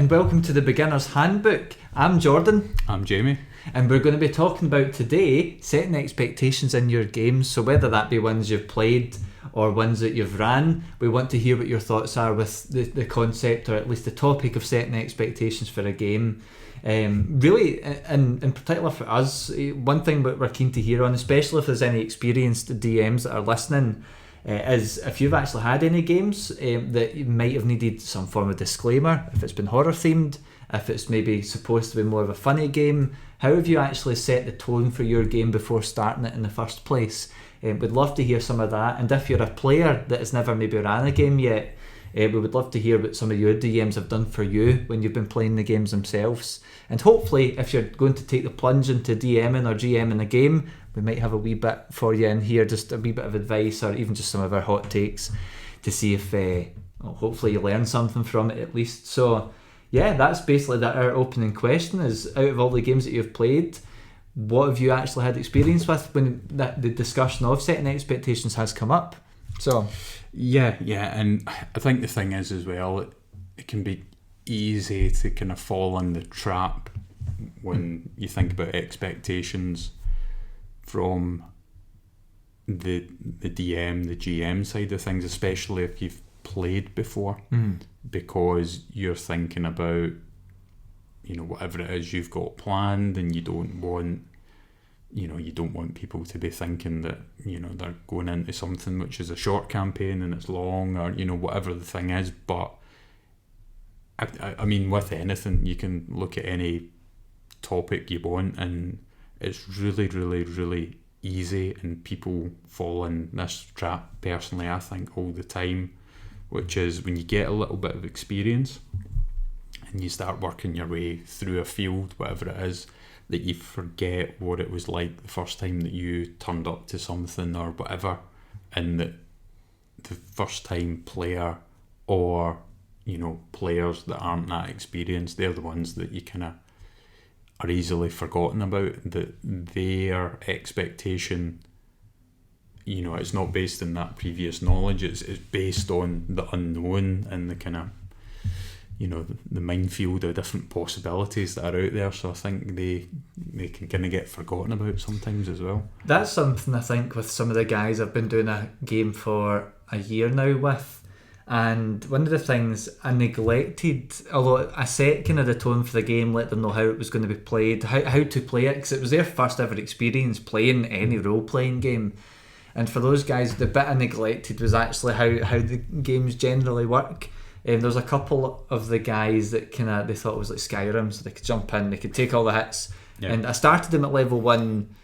and welcome to the Beginner's Handbook. I'm Jordan. I'm Jamie. And we're going to be talking about today setting expectations in your games. So whether that be ones you've played or ones that you've ran, we want to hear what your thoughts are with the concept, or at least the topic of setting expectations for a game. Really, in particular for us, one thing that we're keen to hear on, especially if there's any experienced DMs that are listening, is if you've actually had any games that you might have needed some form of disclaimer, if it's been horror themed, if it's maybe supposed to be more of a funny game, how have you actually set the tone for your game before starting it in the first place? We'd love to hear some of that, and if you're a player that has never maybe ran a game yet, we would love to hear what some of your DMs have done for you when you've been playing the games themselves. And hopefully, if you're going to take the plunge into DMing or GMing a game, we might have a wee bit for you in here, just a wee bit of advice, or even just some of our hot takes to see if hopefully you learn something from it at least. So yeah, that's basically our opening question is, out of all the games that you've played, what have you actually had experience with when the discussion of setting expectations has come up? So yeah, and I think the thing is as well, it can be easy to kind of fall in the trap when you think about expectations from the DM, the GM side of things, especially if you've played before, because you're thinking about, whatever it is you've got planned, and you don't want people to be thinking that, they're going into something which is a short campaign and it's long, or, whatever the thing is. But I mean, with anything, you can look at any topic you want, and it's really, really, really easy, and people fall in this trap, personally, I think, all the time, which is when you get a little bit of experience and you start working your way through a field, whatever it is, that you forget what it was like the first time that you turned up to something or whatever, and that the first time player, or players that aren't that experienced, they're the ones that you kind of are easily forgotten about, that their expectation, it's not based on that previous knowledge, it's based on the unknown and the kind of the minefield of different possibilities that are out there. So I think they can kind of get forgotten about sometimes as well. That's something I think with some of the guys I've been doing a game for a year now with, and one of the things I neglected, although I set kind of the tone for the game, let them know how it was going to be played, how to play it, because it was their first ever experience playing any role-playing game. And for those guys, the bit I neglected was actually how the games generally work. There was a couple of the guys that they thought it was like Skyrim, so they could jump in, they could take all the hits. Yeah. And I started them at level 1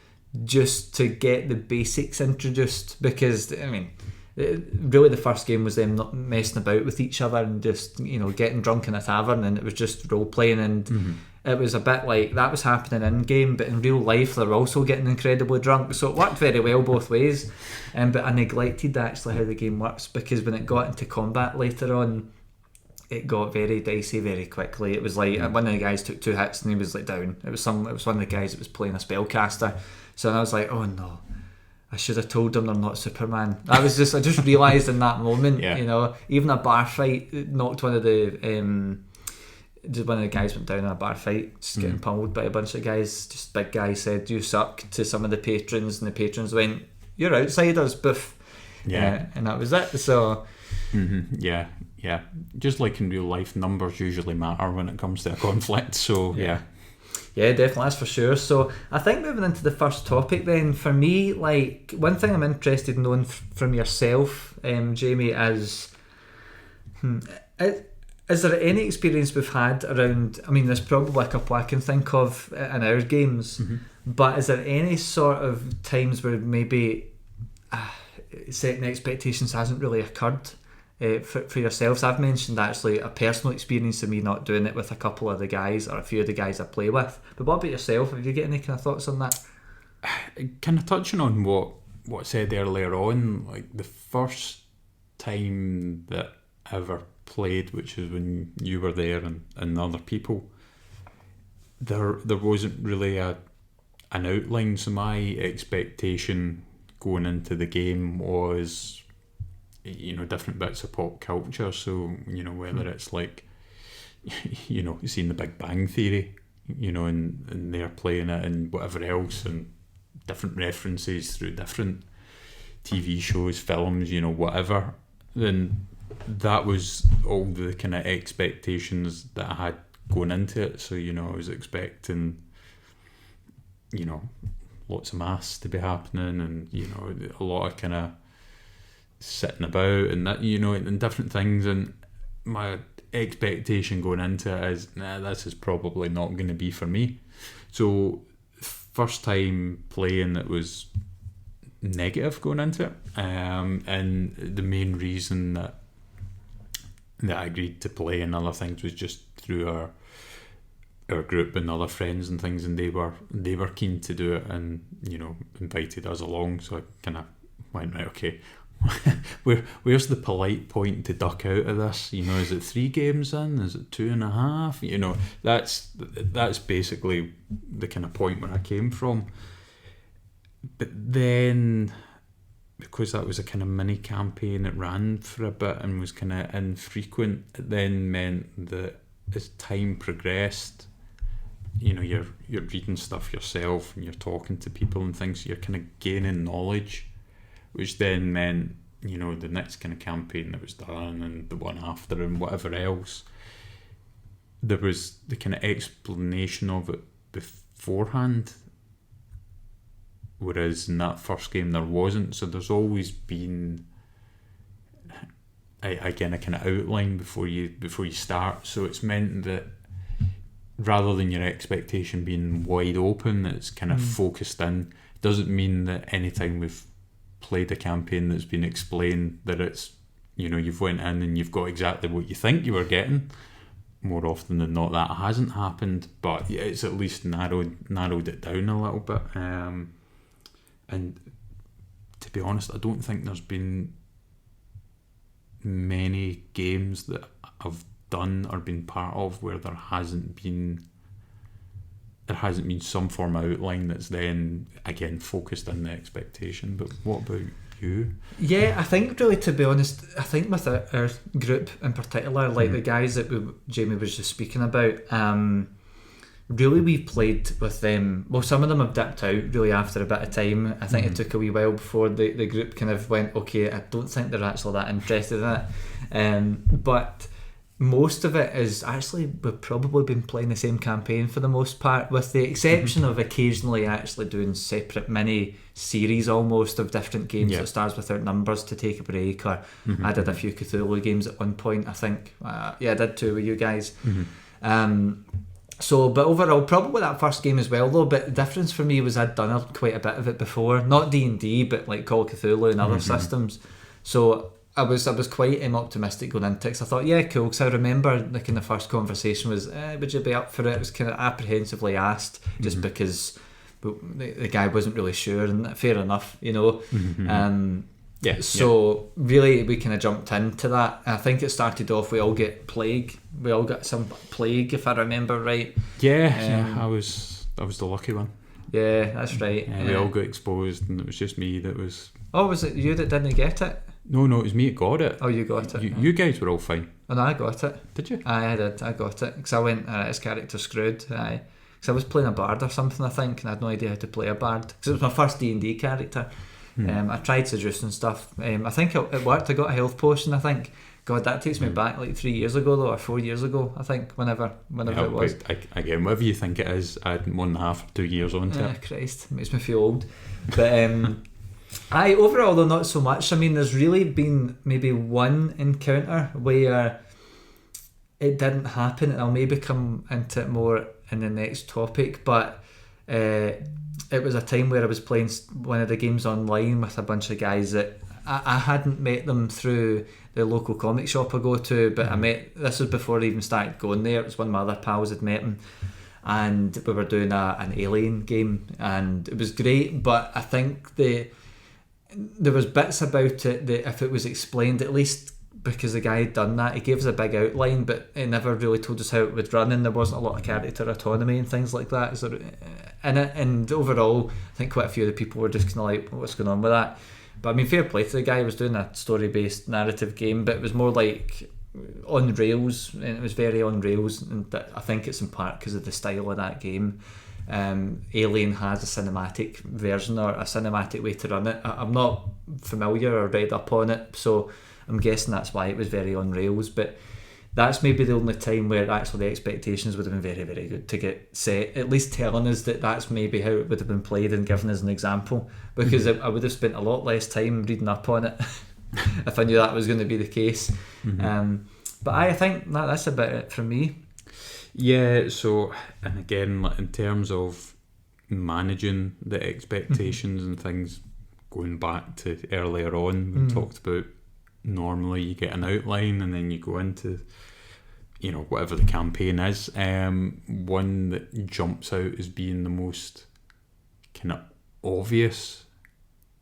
just to get the basics introduced, because really the first game was them not messing about with each other and just getting drunk in a tavern, and it was just role playing, and it was a bit like that was happening in game, but in real life they're also getting incredibly drunk, so it worked very well both ways. But I neglected actually how the game works, because when it got into combat later on, it got very dicey very quickly. It was like one of the guys took 2 hits and he was like down. It was one of the guys that was playing a spellcaster. So I was like, oh no, I should have told them they're not Superman. I just realised in that moment, even a bar fight knocked one of the guys went down in a bar fight, just getting pummeled by a bunch of guys. Just big guys said, "You suck" to some of the patrons, and the patrons went, "You're outsiders, boof." And that was it. So yeah, just like in real life, numbers usually matter when it comes to a conflict. So yeah, definitely, that's for sure. So I think moving into the first topic then, for me, like, one thing I'm interested in knowing from yourself, Jamie, is there any experience we've had around, there's probably a couple I can think of in our games, but is there any sort of times where maybe setting expectations hasn't really occurred for yourselves? I've mentioned actually a personal experience of me not doing it with a couple of the guys, or a few of the guys I play with. But what about yourself? Have you got any kind of thoughts on that? Kind of touching on what I said earlier on, like the first time that I ever played, which is when you were there and other people, there wasn't really an outline. So my expectation going into the game was, different bits of pop culture. So, whether it's like, you know, seen The Big Bang Theory, you know, and they're playing it and whatever else, and different references through different TV shows, films, you know, whatever, then that was all the kind of expectations that I had going into it. So, you know, I was expecting, you know, lots of maths to be happening, and, you know, a lot of kind of sitting about and that, you know, and different things. And my expectation going into it is, this is probably not going to be for me. So first time playing, it was negative going into it, and the main reason that I agreed to play and other things was just through our group and other friends and things, and they were keen to do it, and, you know, invited us along. So I kind of went, right, okay, where's the polite point to duck out of this? You know, is it 3 games in? Is it 2.5? You know, that's basically the kind of point where I came from. But then, because that was a kind of mini campaign, it ran for a bit and was kind of infrequent, it then meant that as time progressed, you know, you're reading stuff yourself and you're talking to people and things, so you're kind of gaining knowledge, which then meant, you know, the next kind of campaign that was done and the one after and whatever else, there was the kind of explanation of it beforehand, whereas in that first game there wasn't. So there's always been again a kind of outline before you start. So it's meant that rather than your expectation being wide open, it's kind of focused in. Doesn't mean that anytime we've played a campaign that's been explained that it's, you know, you've went in and you've got exactly what you think you were getting. More often than not that hasn't happened, but it's at least narrowed it down a little bit. And to be honest, I don't think there's been many games that I've done or been part of where there hasn't been some form of outline that's then again focused on the expectation. But what about you? Yeah, I think really, to be honest, I think with our group in particular, like the guys that Jamie was just speaking about, really we've played with them. Well, some of them have dipped out really after a bit of time. I think it took a wee while before the group kind of went, okay, I don't think they're actually that interested in it. But most of it is actually, we've probably been playing the same campaign for the most part, with the exception of occasionally actually doing separate mini series almost of different games that Stars Without Numbers to take a break, or I did a few Cthulhu games at one point, I think. I did 2 with you guys. So, but overall, probably that first game as well though. But the difference for me was I'd done quite a bit of it before, not D&D, but like Call of Cthulhu and other systems. So I was quite optimistic going into it, because I thought, yeah, cool. Because I remember like in the first conversation was, would you be up for it? It was kind of apprehensively asked, just because the guy wasn't really sure, and fair enough, you know. So really we kind of jumped into that. I think it started off, we all got some plague, if I remember right. I was the lucky one. Yeah, that's right. We all got exposed, and it was just me that was... Oh, was it you that didn't get it? No, it was me that got it. Oh, you got it. You guys were all fine. Oh no, I got it. Did you? I did. I got it because I went, his character screwed. Because I was playing a bard or something, I think, and I had no idea how to play a bard, because it was my first D&D character. I tried seducing stuff. I think it worked. I got a health potion, I think. God, that takes me back like 3 years ago though, or 4 years ago, I think, whenever it was. Again, whatever you think it is, I had 1.5 or 2 years onto it. Christ, makes me feel old. But overall though, not so much. I mean, there's really been maybe one encounter where it didn't happen, and I'll maybe come into it more in the next topic, but it was a time where I was playing one of the games online with a bunch of guys that I hadn't met them through the local comic shop I go to, but this was before I even started going there. It was one of my other pals had met him, and we were doing an alien game, and it was great, but I think there was bits about it that if it was explained, at least because the guy had done that, he gave us a big outline, but he never really told us how it would run, and there wasn't a lot of character autonomy and things like that and overall I think quite a few of the people were just kind of like, what's going on with that? But I mean, fair play to the guy. He was doing a story-based narrative game, but it was more like on rails, and it was very on rails, and I think it's in part because of the style of that game. Alien has a cinematic version or a cinematic way to run it. I'm not familiar or read up on it, so I'm guessing that's why it was very on rails, but that's maybe the only time where actually the expectations would have been very, very good to get set, at least telling us that that's maybe how it would have been played and given us an example, because I would have spent a lot less time reading up on it if I knew that was going to be the case. But I think that's about it from me. Yeah, so, and again, in terms of managing the expectations and things, going back to earlier on, we talked about normally you get an outline and then you go into, you know, whatever the campaign is. One that jumps out as being the most kind of obvious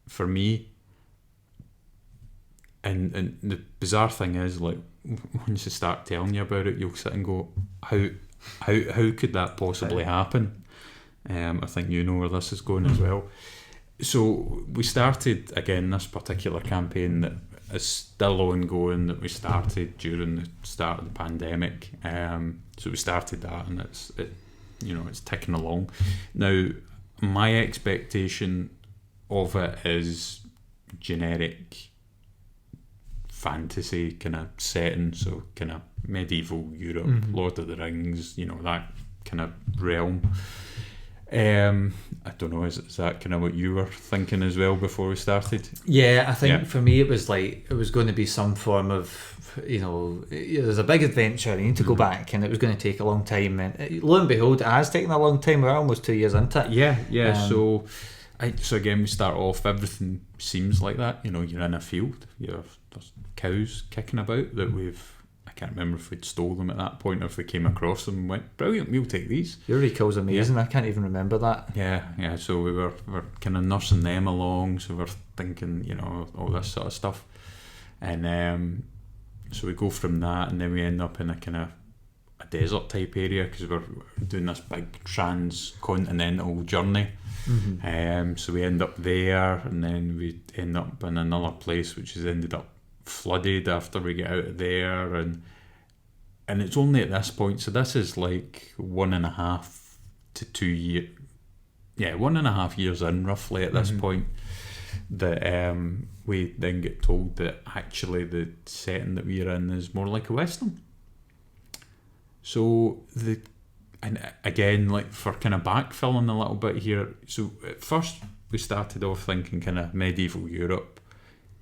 for me, and the bizarre thing is, like, once you start telling you about it, you'll sit and go, how could that possibly happen? I think you know where this is going as well. So we started, again, this particular campaign that is still ongoing, that we started during the start of the pandemic. So we started that, and it's ticking along. Now, my expectation of it is generic fantasy kind of setting, so kind of medieval Europe, Lord of the Rings, you know, that kind of realm. I don't know, is that kind of what you were thinking as well before we started? Yeah, I think for me it was like, it was going to be some form of, you know, there's a big adventure, you need to go back, and it was going to take a long time, and lo and behold, it has taken a long time. We're almost 2 years into it. So again, we start off, everything seems like that, you know, you're in a field, there's cows kicking about that I can't remember if we'd stole them at that point or if we came across them and went, brilliant, we'll take these. Your recall's amazing. I can't even remember that. Yeah, so we're kind of nursing them along, so we're thinking, you know, all this sort of stuff. And so we go from that, and then we end up in a kind of a desert type area, because we're doing this big transcontinental journey. So we end up there, and then we end up in another place which has ended up flooded after we get out of there, and it's only at this point, so this is like 1.5 to 2 years, 1.5 years in roughly at this point, that we then get told that actually the setting that we're in is more like a Western. So and again, like, for kind of backfilling a little bit here, so at first we started off thinking kind of medieval Europe.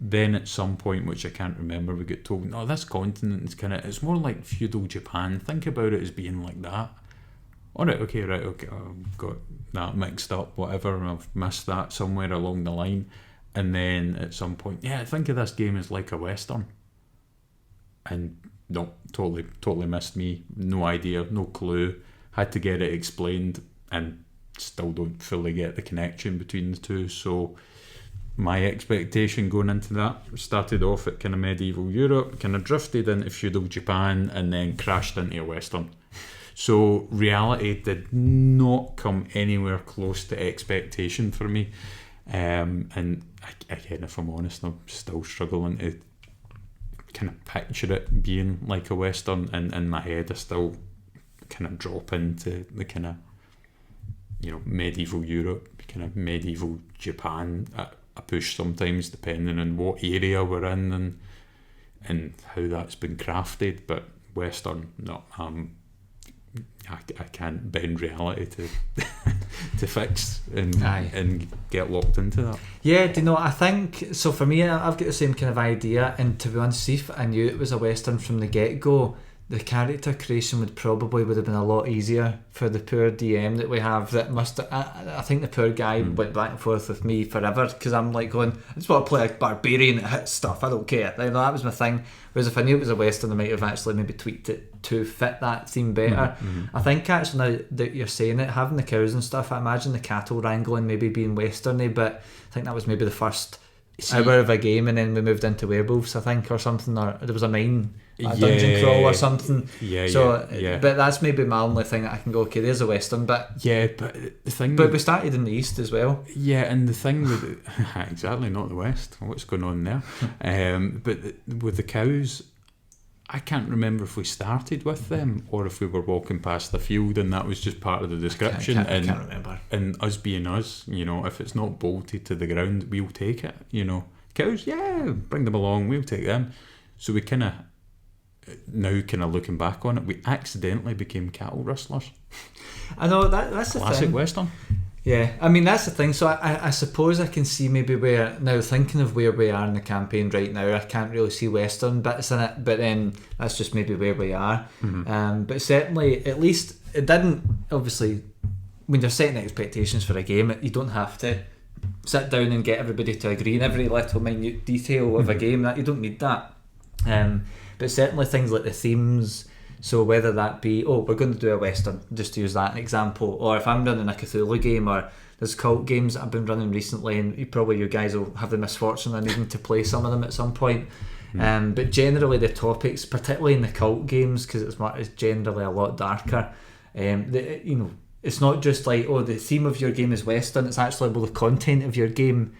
Then at some point, which I can't remember, we get told, no, this continent is it's more like feudal Japan. Think about it as being like that. Okay, I've got that mixed up, whatever, and I've missed that somewhere along the line. And then at some point, think of this game as like a Western. And no, totally missed me. No idea, no clue. Had to get it explained, and still don't fully get the connection between the two. So my expectation going into that started off at kind of medieval Europe, kind of drifted into feudal Japan, and then crashed into a Western. So reality did not come anywhere close to expectation for me. And again, if I'm honest, I'm still struggling to kind of picture it being like a Western, and in my head I still kind of drop into the kind of, you know, medieval Europe, kind of medieval Japan, a push sometimes, depending on what area we're in and how that's been crafted. But Western, no, I can't bend reality to fix and get locked into that. Yeah, do you know, I think, so for me, I've got the same kind of idea, and to be honest, see if I knew it was a Western from the get-go, the character creation would have been a lot easier for the poor DM that we have. That I think the poor guy went back and forth with me forever, because I'm like going, I just want to play a barbarian that hits stuff, I don't care. Like, that was my thing. Whereas if I knew it was a Western, I might have actually maybe tweaked it to fit that theme better. I think actually, now that you're saying it, having the cows and stuff, I imagine the cattle wrangling maybe being westerny, but I think that was maybe the first hour of a game, and then we moved into werewolves, I think, or something, or there was a dungeon crawl or something. But that's maybe my only thing that I can go, okay, there's a Western, but the thing, but we started in the East as well. And the thing with exactly, not the West, what's going on there? But with the cows, I can't remember if we started with them or if we were walking past the field and that was just part of the description. I can't remember. And us being us, if it's not bolted to the ground, we'll take it. Cows, yeah, bring them along, we'll take them. So we now looking back on it, we accidentally became cattle rustlers. I know that's the thing. Classic Western. Yeah, I mean that's the thing. So I suppose I can see maybe where, now thinking of where we are in the campaign right now, I can't really see Western bits in it, but then that's just maybe where we are. But certainly, at least it didn't, obviously, when you're setting expectations for a game, you don't have to sit down and get everybody to agree in every little minute detail of a game. That you don't need that. But certainly things like the themes. So whether that be, we're going to do a Western, just to use that example, or if I'm running a Cthulhu game, or there's cult games that I've been running recently, and you guys will have the misfortune of needing to play some of them at some point. But generally the topics, particularly in the cult games, because it's generally a lot darker, it's not just like, the theme of your game is Western, it's actually, the content of your game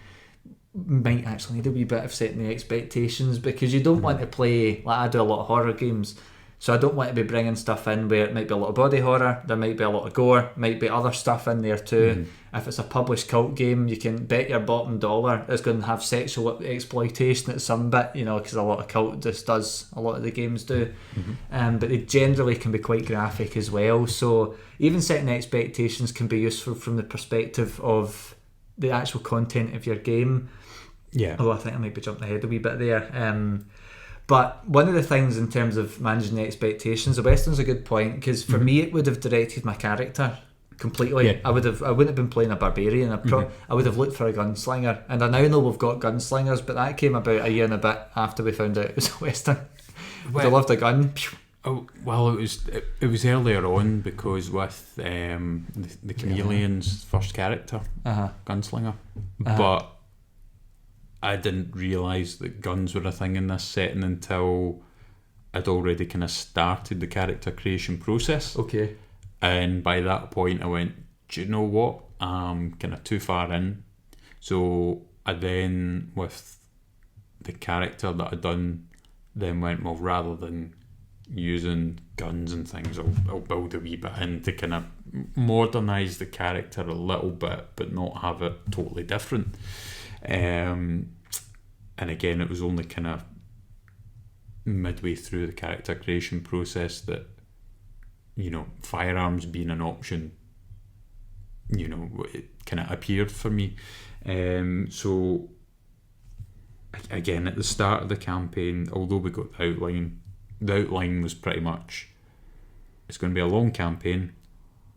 might actually need a wee bit of setting the expectations, because you don't want to play, like I do a lot of horror games, so I don't want to be bringing stuff in where it might be a lot of body horror, there might be a lot of gore, might be other stuff in there too. If it's a published cult game, you can bet your bottom dollar it's going to have sexual exploitation at some bit, because a lot of cult just does, a lot of the games do. But they generally can be quite graphic as well, so even setting expectations can be useful from the perspective of the actual content of your game. I think I might be jumping ahead a wee bit there. But one of the things in terms of managing the expectations, the Western's a good point, because for me it would have directed my character completely. I wouldn't have been playing a barbarian. I would have looked for a gunslinger, and I now know we've got gunslingers, but that came about a year and a bit after we found out it was a Western. I loved a gun. Oh well, it was earlier on, because with the Chameleon's first character, gunslinger, but I didn't realise that guns were a thing in this setting until I'd already kind of started the character creation process. Okay. And by that point I went, do you know what? I'm kind of too far in. So I then, with the character that I'd done, then went, well, rather than using guns and things, I'll build a wee bit in to kind of modernise the character a little bit, but not have it totally different. And again, it was only kind of midway through the character creation process that, firearms being an option, it kind of appeared for me. So again, at the start of the campaign, although we got the outline was pretty much, it's going to be a long campaign.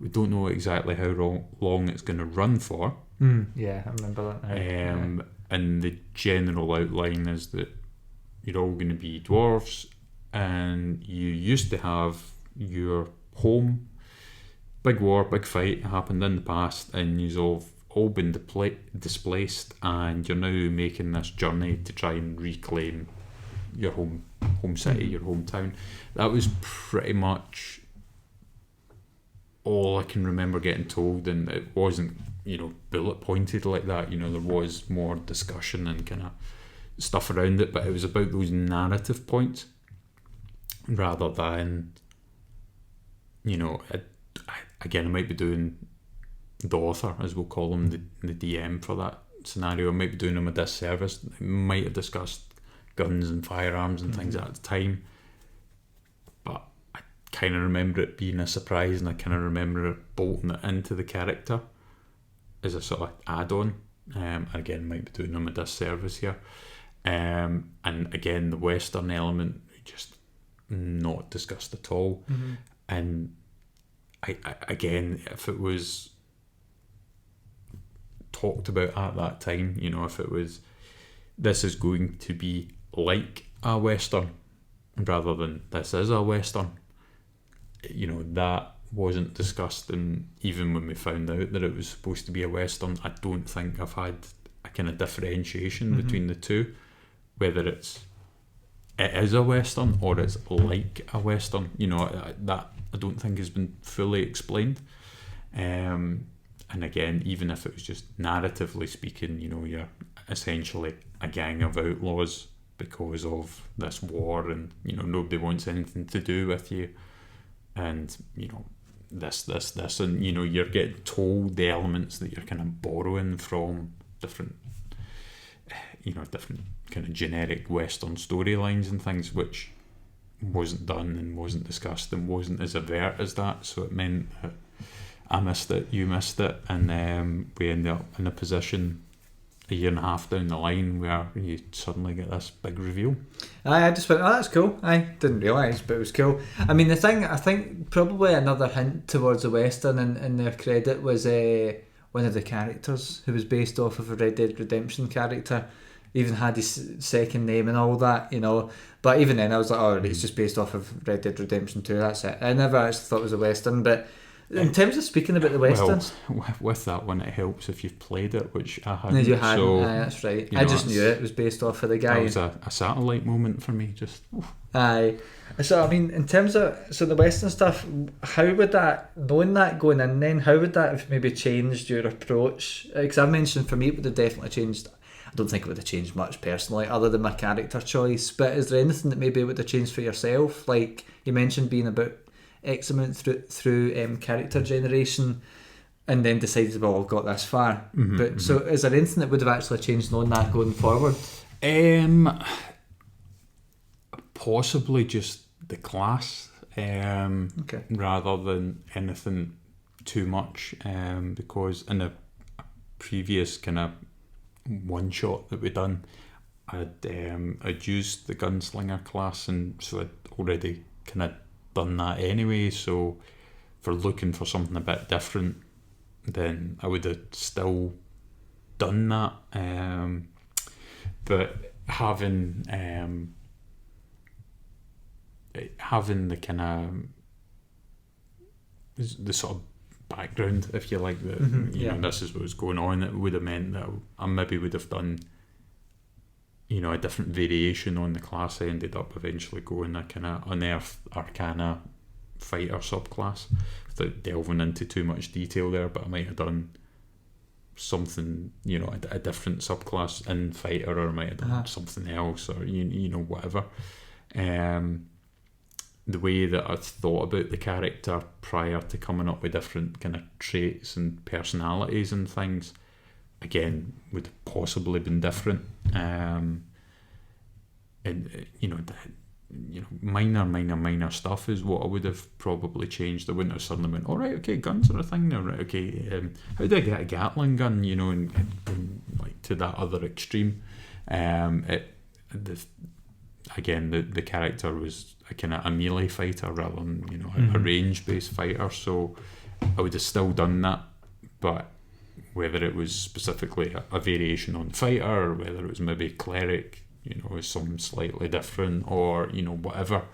We don't know exactly how long it's going to run for. Yeah, I remember that. And the general outline is that you're all going to be dwarves, and you used to have your home. Big war, big fight happened in the past, and you've all been displaced, and you're now making this journey to try and reclaim your home city, your hometown. That was pretty much all I can remember getting told, and it wasn't bullet pointed like that. There was more discussion and kind of stuff around it, but it was about those narrative points rather than I might be doing the author, as we'll call him, the DM for that scenario. I might be doing him a disservice. I might have discussed guns and firearms and things at the time, but I kind of remember it being a surprise, and I kind of remember it bolting it into the character as a sort of add-on. Again, might be doing them a disservice here. And again, the Western element just not discussed at all. And I again, if it was talked about at that time, if it was, this is going to be like a Western rather than this is a Western, that wasn't discussed. And even when we found out that it was supposed to be a Western, I don't think I've had a kind of differentiation between the two, whether it is a Western or it's like a Western. That I don't think has been fully explained. And again, even if it was just narratively speaking, you're essentially a gang of outlaws because of this war, and nobody wants anything to do with you, and this, and you're getting told the elements that you're kind of borrowing from different different kind of generic Western storylines and things, which wasn't done and wasn't discussed and wasn't as overt as that. So it meant that I missed it, you missed it, and we ended up in a position a year and a half down the line where you suddenly get this big reveal. I just went, oh, that's cool. I didn't realise, but it was cool. I mean, the thing, I think probably another hint towards the Western in their credit was one of the characters who was based off of a Red Dead Redemption character, even had his second name and all that, But even then I was like, oh, it's just based off of Red Dead Redemption 2, that's it. I never actually thought it was a Western, but in terms of speaking about the Westerns... Well, with that one, it helps if you've played it, which I hadn't. You hadn't, so, that's right. I just knew it was based off of the guy. That was a satellite moment for me, just... Oof. Aye. So, I mean, in terms of... So, the Western stuff, how would that... Knowing that going in then, how would that have maybe changed your approach? Because I've mentioned for me it would have definitely changed... I don't think it would have changed much personally, other than my character choice. But is there anything that maybe would have changed for yourself? Like, you mentioned being about X amount through character generation, and then decided, well, I've got this far. So is there anything that would have actually changed knowing that going forward? Possibly just the class, rather than anything too much, because in a previous kind of one shot that we done, I'd used the gunslinger class, and so I'd already kind of done that anyway. So for looking for something a bit different, then I would have still done that. But having the kind of the sort of background, if you like, that this is what was going on, it would have meant that I maybe would have done a different variation on the class. I ended up eventually going a kind of unearthed arcana fighter subclass, without delving into too much detail there, but I might have done something, a different subclass in fighter, or I might have done something else, or whatever. The way that I thought about the character prior to coming up with different kind of traits and personalities and things, again, would have possibly been different. And minor stuff is what I would have probably changed. I wouldn't have suddenly went, all right, okay, guns are a thing now, right? Okay, how do I get a Gatling gun? And like to that other extreme. The character was a kind of a melee fighter rather than a range-based fighter, so I would have still done that, but whether it was specifically a variation on fighter, or whether it was maybe cleric, something slightly different, or whatever,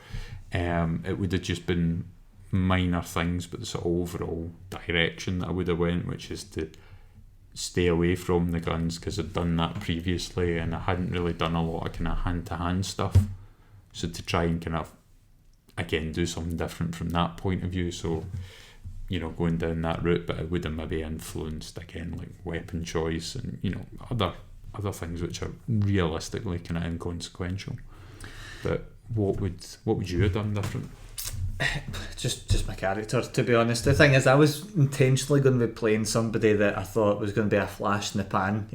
it would have just been minor things, but the sort of overall direction that I would have went, which is to stay away from the guns, because I'd done that previously and I hadn't really done a lot of kind of hand-to-hand stuff, so to try and kind of again do something different from that point of view, so going down that route, but it would have maybe influenced again like weapon choice and other things which are realistically kind of inconsequential. But what would you have done different? Just my character, to be honest. The thing is, I was intentionally going to be playing somebody that I thought was going to be a flash in the pan,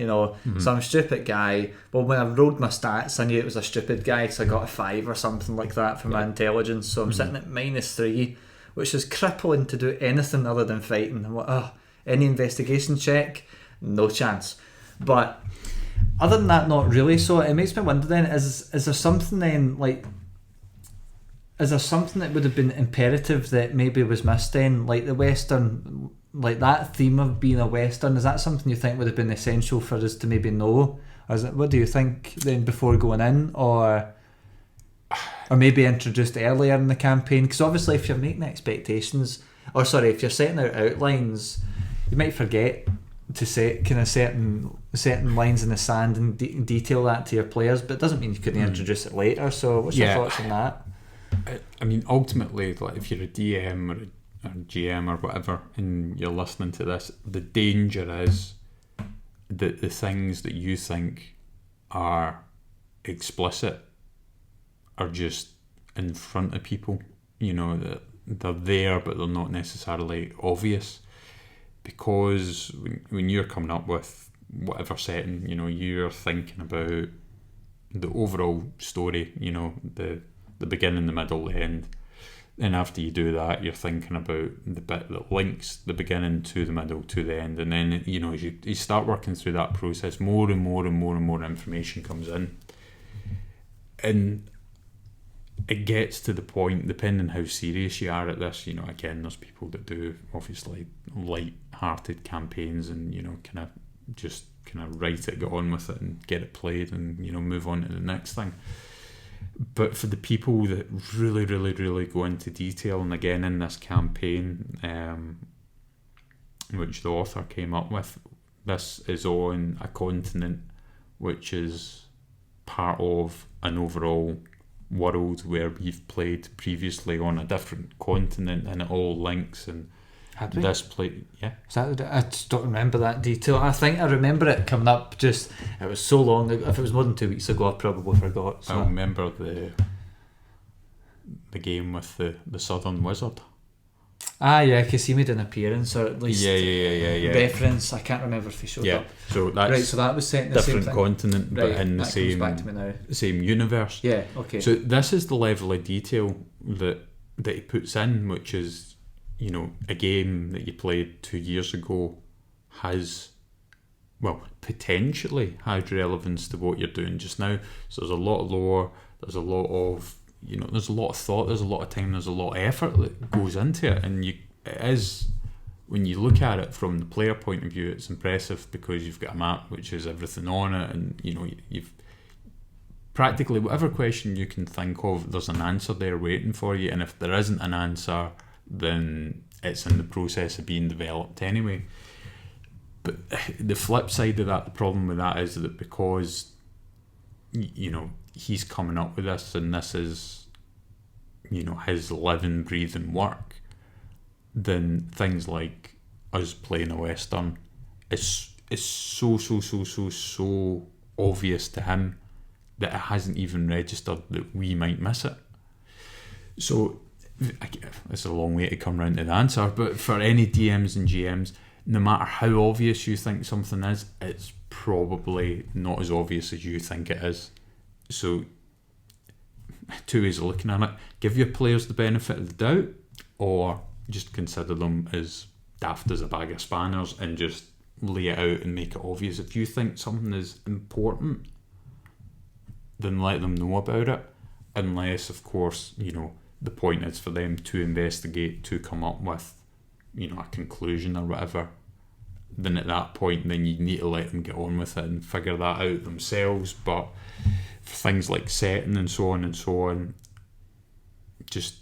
some stupid guy. Well, when I rolled my stats, I knew it was a stupid guy because I got a 5 or something like that for my intelligence, so I'm sitting at -3, which is crippling to do anything other than fighting. I'm like, any investigation check? No chance. But other than that, not really. So it makes me wonder then, is there something then, like, is there something that would have been imperative that maybe was missed then? Like the Western, like that theme of being a Western, is that something you think would have been essential for us to maybe know? Or is it, what do you think then before going in? Or maybe introduced earlier in the campaign? Because obviously if you're making expectations, if you're setting out outlines, you might forget to set kind of certain lines in the sand and detail that to your players, but it doesn't mean you couldn't introduce it later. So what's your thoughts on that? I mean, ultimately, like if you're a DM or a GM or whatever and you're listening to this, the danger is that the things that you think are explicit are just in front of people. You know, that they're there, but they're not necessarily obvious. Because when you're coming up with whatever setting, you know, you're thinking about the overall story, you know, the beginning, the middle, the end. And after you do that, you're thinking about the bit that links the beginning to the middle to the end. And then, you know, as you start working through that process, more and more and more and more information comes in. And it gets to the point, depending how serious you are at this, you know, again, there's people that do obviously light-hearted campaigns and, you know, kind of write it, get on with it and get it played and, you know, move on to the next thing. But for the people that really, really, really go into detail, and again in this campaign, which the author came up with, this is on a continent which is part of an overall world where we've played previously on a different continent, and it all links. And this play, yeah. Is that, I just don't remember that detail. I think I remember it coming up. Just it was so long. If it was more than 2 weeks ago, I probably forgot. So. I remember the game with the Southern Wizard. Ah, yeah, because he made an appearance, or at least yeah. reference. I can't remember if he showed up. So that's right. So that was set in the different same continent, thing. but Right, in the that comes back to me now. same universe. Yeah. Okay. So this is the level of detail that he puts in, which is, you know, a game that you played 2 years ago has, well, potentially had relevance to what you're doing just now. So there's a lot of lore, there's a lot of, you know, there's a lot of thought, there's a lot of time, there's a lot of effort that goes into it. And it is, when you look at it from the player point of view, it's impressive because you've got a map which has everything on it, and, you know, you've practically whatever question you can think of, there's an answer there waiting for you. And if there isn't an answer, then it's in the process of being developed anyway. But the flip side of that, the problem with that is that because, you know, he's coming up with this and this is, you know, his living, breathing work, then things like us playing a Western is so obvious to him that it hasn't even registered that we might miss it. So it's a long way to come round to the answer, but for any DMs and GMs, no matter how obvious you think something is, it's probably not as obvious as you think it is. So 2 ways of looking at it: give your players the benefit of the doubt, or just consider them as daft as a bag of spanners and just lay it out and make it obvious. If you think something is important, then let them know about it, unless, of course, you know, the point is for them to investigate, to come up with, you know, a conclusion or whatever. Then at that point, then you need to let them get on with it and figure that out themselves. But for things like setting and so on, just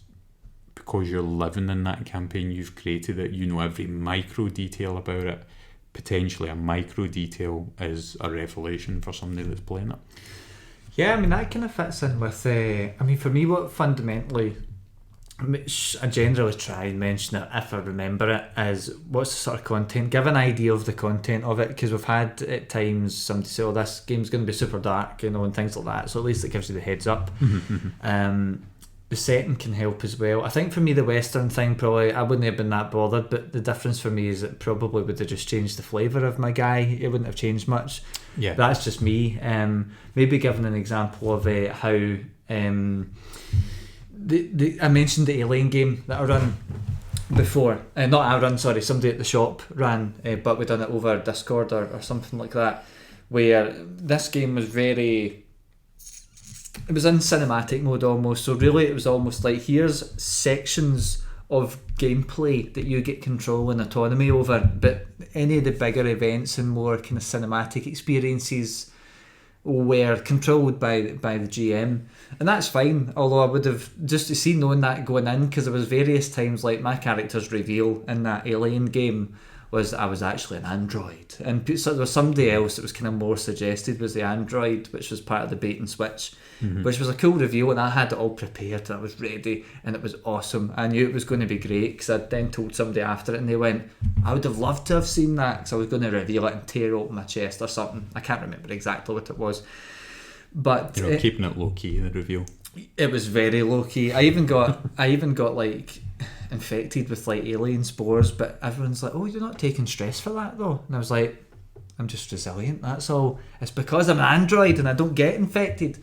because you're living in that campaign, you've created it, you know every micro detail about it. Potentially a micro detail is a revelation for somebody that's playing it. Yeah, I mean, that kind of fits in with, I mean, for me, what fundamentally, I generally try and mention it if I remember it, is what's the sort of content, give an idea of the content of it, because we've had at times somebody say, oh, this game's going to be super dark, you know, and things like that, so at least it gives you the heads up. The setting can help as well. I think for me, the Western thing, probably, I wouldn't have been that bothered, but the difference for me is it probably would have just changed the flavour of my guy. It wouldn't have changed much. Yeah, that's just me. Maybe giving an example of how I mentioned the Alien game that I run before. Not I run, sorry, somebody at the shop ran, but we done it over Discord or something like that, where this game was very... It was in cinematic mode almost, so really it was almost like, here's sections of gameplay that you get control and autonomy over, but any of the bigger events and more kind of cinematic experiences were controlled by the GM, and that's fine. Although I would have just seen knowing that going in, because there was various times, like my character's reveal in that Alien game was I was actually an android, and so there was somebody else that was kind of more suggested was the android, which was part of the bait and switch, which was a cool reveal, and I had it all prepared and I was ready and it was awesome. I knew it was going to be great because I'd then told somebody after it and they went, I would have loved to have seen that because I was going to reveal it and tear open my chest or something. I can't remember exactly what it was, But keeping it low key, the reveal. It was very low key. I even got like infected with like alien spores, but everyone's like, "Oh, you're not taking stress for that though." And I was like, "I'm just resilient. That's all. It's because I'm an android and I don't get infected."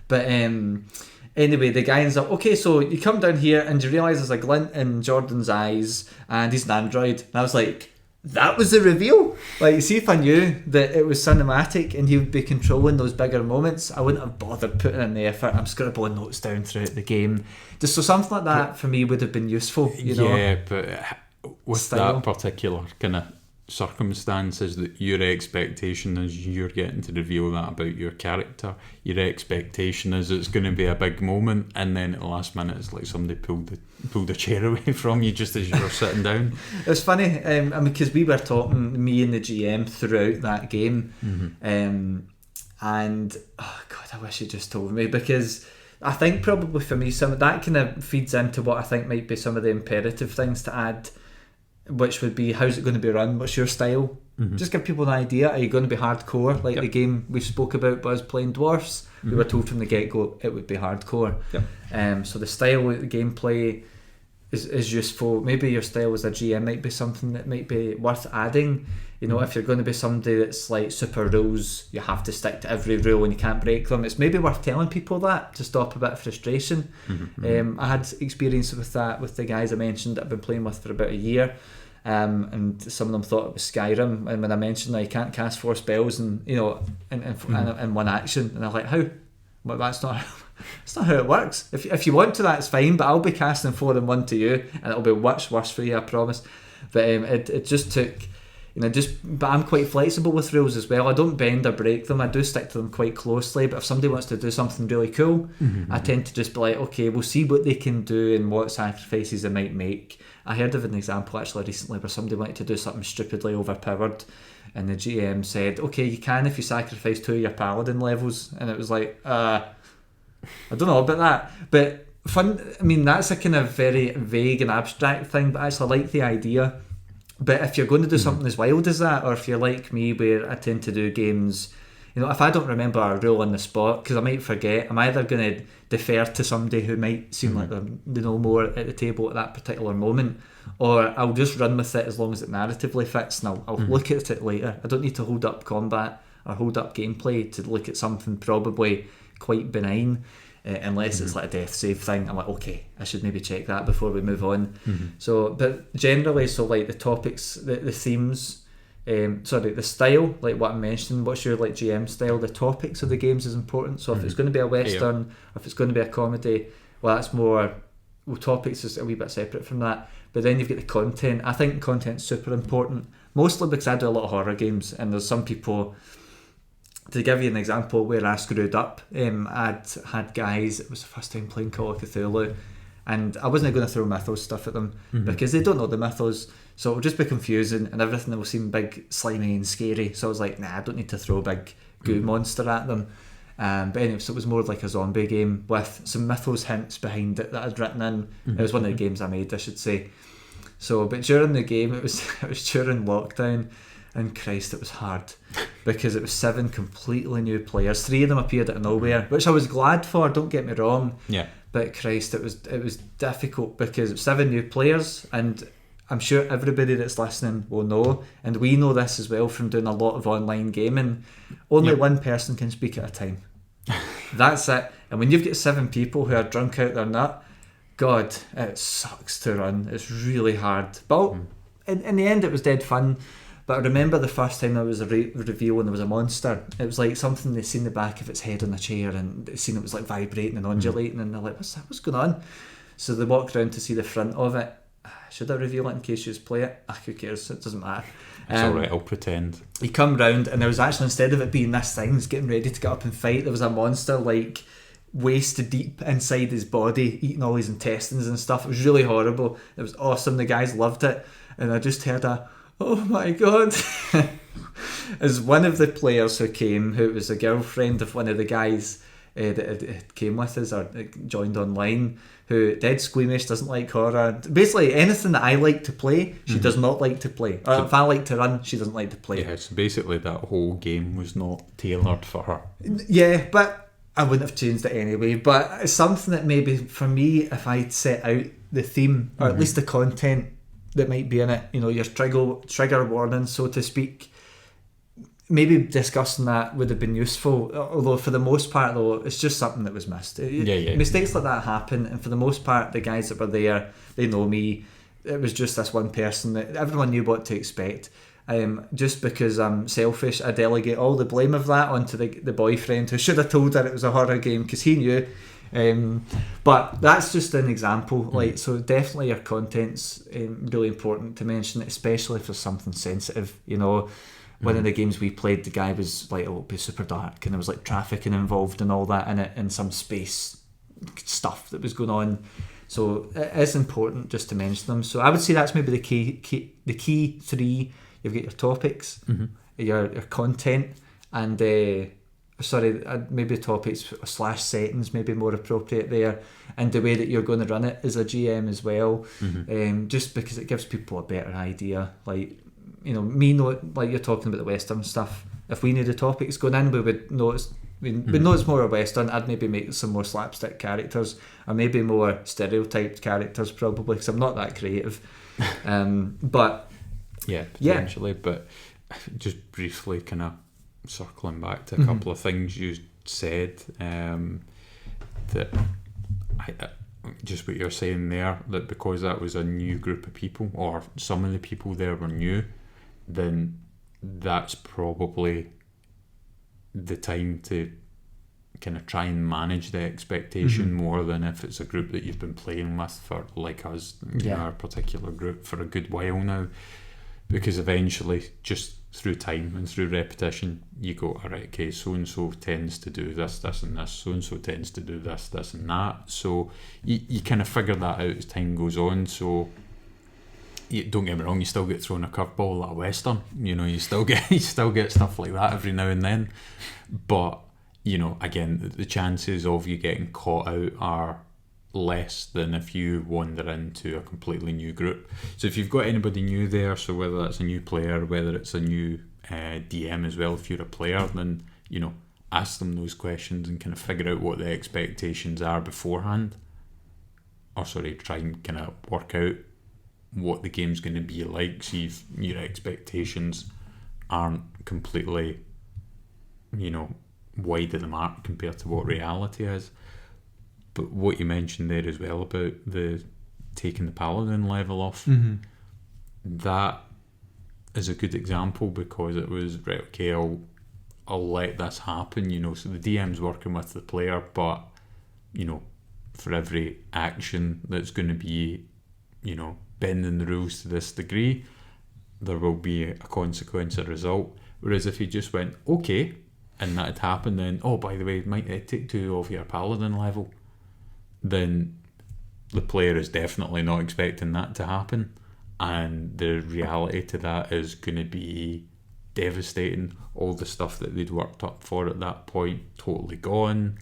But anyway, the guy ends up, okay, so you come down here and you realise there's a glint in Jordan's eyes and he's an android. And I was like, that was the reveal? Like, see, if I knew that it was cinematic and he would be controlling those bigger moments, I wouldn't have bothered putting in the effort. I'm scribbling notes down throughout the game. Just so something like that for me would have been useful, you know? Yeah, but with that particular kind of circumstances, that your expectation is you're getting to reveal that about your character. Your expectation is it's going to be a big moment, and then at the last minute it's like somebody pulled a chair away from you just as you were sitting down. It's funny, I mean, because we were talking, me and the GM, throughout that game, and oh god, I wish you just told me, because I think probably for me some of that kind of feeds into what I think might be some of the imperative things to add, which would be, how's it going to be run? What's your style? Just give people an idea. Are you going to be hardcore like the game we spoke about was playing dwarfs? We were told from the get-go it would be hardcore. So the style of the gameplay is useful. Maybe your style as a GM might be something that might be worth adding. You know, if you're going to be somebody that's like super rules, you have to stick to every rule and you can't break them, it's maybe worth telling people that to stop a bit of frustration. I had experience with that with the guys I mentioned that I've been playing with for about a year, and some of them thought it was Skyrim, and when I mentioned that you can't cast 4 spells and in one action, and I'm like, how? Well, that's not how it works. If you want to, that's fine, but I'll be casting 4 and 1 to you, and it'll be much worse for you, I promise. But it just took, but I'm quite flexible with rules as well. I don't bend or break them. I do stick to them quite closely. But if somebody wants to do something really cool, I tend to just be like, okay, we'll see what they can do and what sacrifices they might make. I heard of an example actually recently where somebody wanted to do something stupidly overpowered, and the GM said, okay, you can if you sacrifice 2 of your paladin levels. And it was like, I don't know about that. But fun, I mean, that's a kind of very vague and abstract thing, but actually I like the idea. But if you're going to do something as wild as that, or if you're like me where I tend to do games, if I don't remember a rule on the spot, because I might forget, I'm either going to defer to somebody who might seem like they know more at the table at that particular moment, or I'll just run with it as long as it narratively fits, and I'll look at it later. I don't need to hold up combat or hold up gameplay to look at something probably quite benign, unless it's like a death save thing. I'm like, okay, I should maybe check that before we move on. So, but generally, so like the topics, the themes, the style, like what I mentioned, what's your like GM style, the topics of the games is important. So if it's going to be a western, or if it's going to be a comedy, well, that's more, topics is a wee bit separate from that. But then you've got the content. I think content's super important, mostly because I do a lot of horror games, and there's some people, to give you an example where I screwed up, I'd had guys, it was the first time playing Call of Cthulhu, and I wasn't going to throw mythos stuff at them because they don't know the mythos, so it'll just be confusing and everything will seem big, slimy and scary. So I was like, nah, I don't need to throw a big goo monster at them. But anyway, so it was more like a zombie game with some mythos hints behind it that I'd written in. It was one of the games I made, I should say. So, but during the game, it was during lockdown, and Christ, it was hard because it was 7 completely new players. 3 of them appeared out of nowhere, which I was glad for, don't get me wrong. Yeah. But Christ, it was difficult because it was 7 new players, and I'm sure everybody that's listening will know, and we know this as well from doing a lot of online gaming, only one person can speak at a time. That's it. And when you've got 7 people who are drunk out their nut, God, it sucks to run. It's really hard. But in the end, it was dead fun. But I remember the first time there was a reveal and there was a monster. It was like something they'd seen the back of its head on a chair, and they'd seen it was like vibrating and undulating, and they're like, what's that? What's going on? So they walked around to see the front of it. Should I reveal it in case you just play it? Who cares? It doesn't matter. It's alright, I'll pretend. You come round, and there was actually, instead of it being this thing getting ready to get up and fight, there was a monster like waist deep inside his body, eating all his intestines and stuff. It was really horrible. It was awesome. The guys loved it, and I just heard a, oh my god. As one of the players who came, who was a girlfriend of one of the guys that came with us or joined online, who dead squeamish, doesn't like horror. Basically anything that I like to play, she does not like to play. Or if I like to run, she doesn't like to play. Yeah, so basically that whole game was not tailored for her. Yeah, but I wouldn't have changed it anyway, but it's something that maybe for me, if I'd set out the theme, or at least the content that might be in it, you know, your trigger warning, so to speak, maybe discussing that would have been useful. Although for the most part, though, it's just something that was missed. Mistakes like that happen, and for the most part, the guys that were there, they know me. It was just this one person that everyone knew what to expect. Just because I'm selfish, I delegate all the blame of that onto the boyfriend who should have told her it was a horror game because he knew. But that's just an example. Like, so definitely your content's really important to mention, especially if there's something sensitive. You know, one of the games we played, the guy was like, "Oh, it'll be super dark," and there was like trafficking involved and all that in it, and some space stuff that was going on. So it is important just to mention them. So I would say that's maybe the key three. You've got your topics, your content, and maybe topics / settings, maybe more appropriate there, and the way that you're going to run it as a GM as well. Just because it gives people a better idea. Like, you know, like you're talking about the Western stuff. If we knew the topics going in, we would notice. We'd notice more of Western. I'd maybe make some more slapstick characters, or maybe more stereotyped characters, probably, because I'm not that creative. But yeah, potentially. But just briefly, kind of circling back to a couple of things you said, that just what you're saying there, that because that was a new group of people, or some of the people there were new, then that's probably the time to kind of try and manage the expectation more than if it's a group that you've been playing with for, like us, our particular group, for a good while now. Because eventually, just through time and through repetition, you go, all right, okay, so-and-so tends to do this, this and this, so-and-so tends to do this, this and that. So you kind of figure that out as time goes on. So don't get me wrong, you still get thrown a curveball like a Western. You know, you still get stuff like that every now and then. But, you know, again, the chances of you getting caught out are less than if you wander into a completely new group. So if you've got anybody new there, so whether that's a new player, whether it's a new DM as well, if you're a player, then, you know, ask them those questions and kind of figure out what the expectations are beforehand. Or try and kind of work out what the game's going to be like, so your expectations aren't completely, you know, wide of the mark compared to what reality is. But what you mentioned there as well about the taking the paladin level off, that is a good example, because it was, right, okay, I'll let this happen, you know. So the DM's working with the player, but, you know, for every action that's going to be, you know, bending the rules to this degree, there will be a consequence, a result. Whereas if you just went, okay, and that had happened, then, oh, by the way, might take 2 off your paladin level, then the player is definitely not expecting that to happen, and the reality to that is going to be devastating. All the stuff that they'd worked up for at that point, totally gone.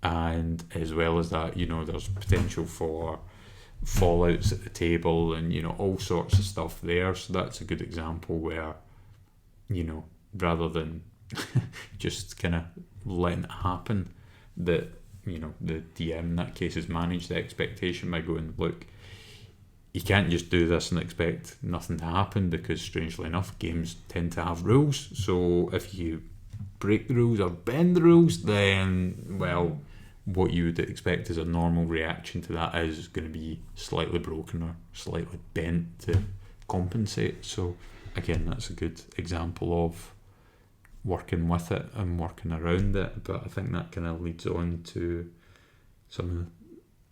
And as well as that, you know, there's potential for fallouts at the table and, you know, all sorts of stuff there. So that's a good example where, you know, rather than just kind of letting it happen, that, you know, the DM in that case has managed the expectation by going, look, you can't just do this and expect nothing to happen, because strangely enough, games tend to have rules. So if you break the rules or bend the rules, then, well, what you would expect as a normal reaction to that is going to be slightly broken or slightly bent to compensate. So again, that's a good example of working with it and working around it. But I think that kind of leads on to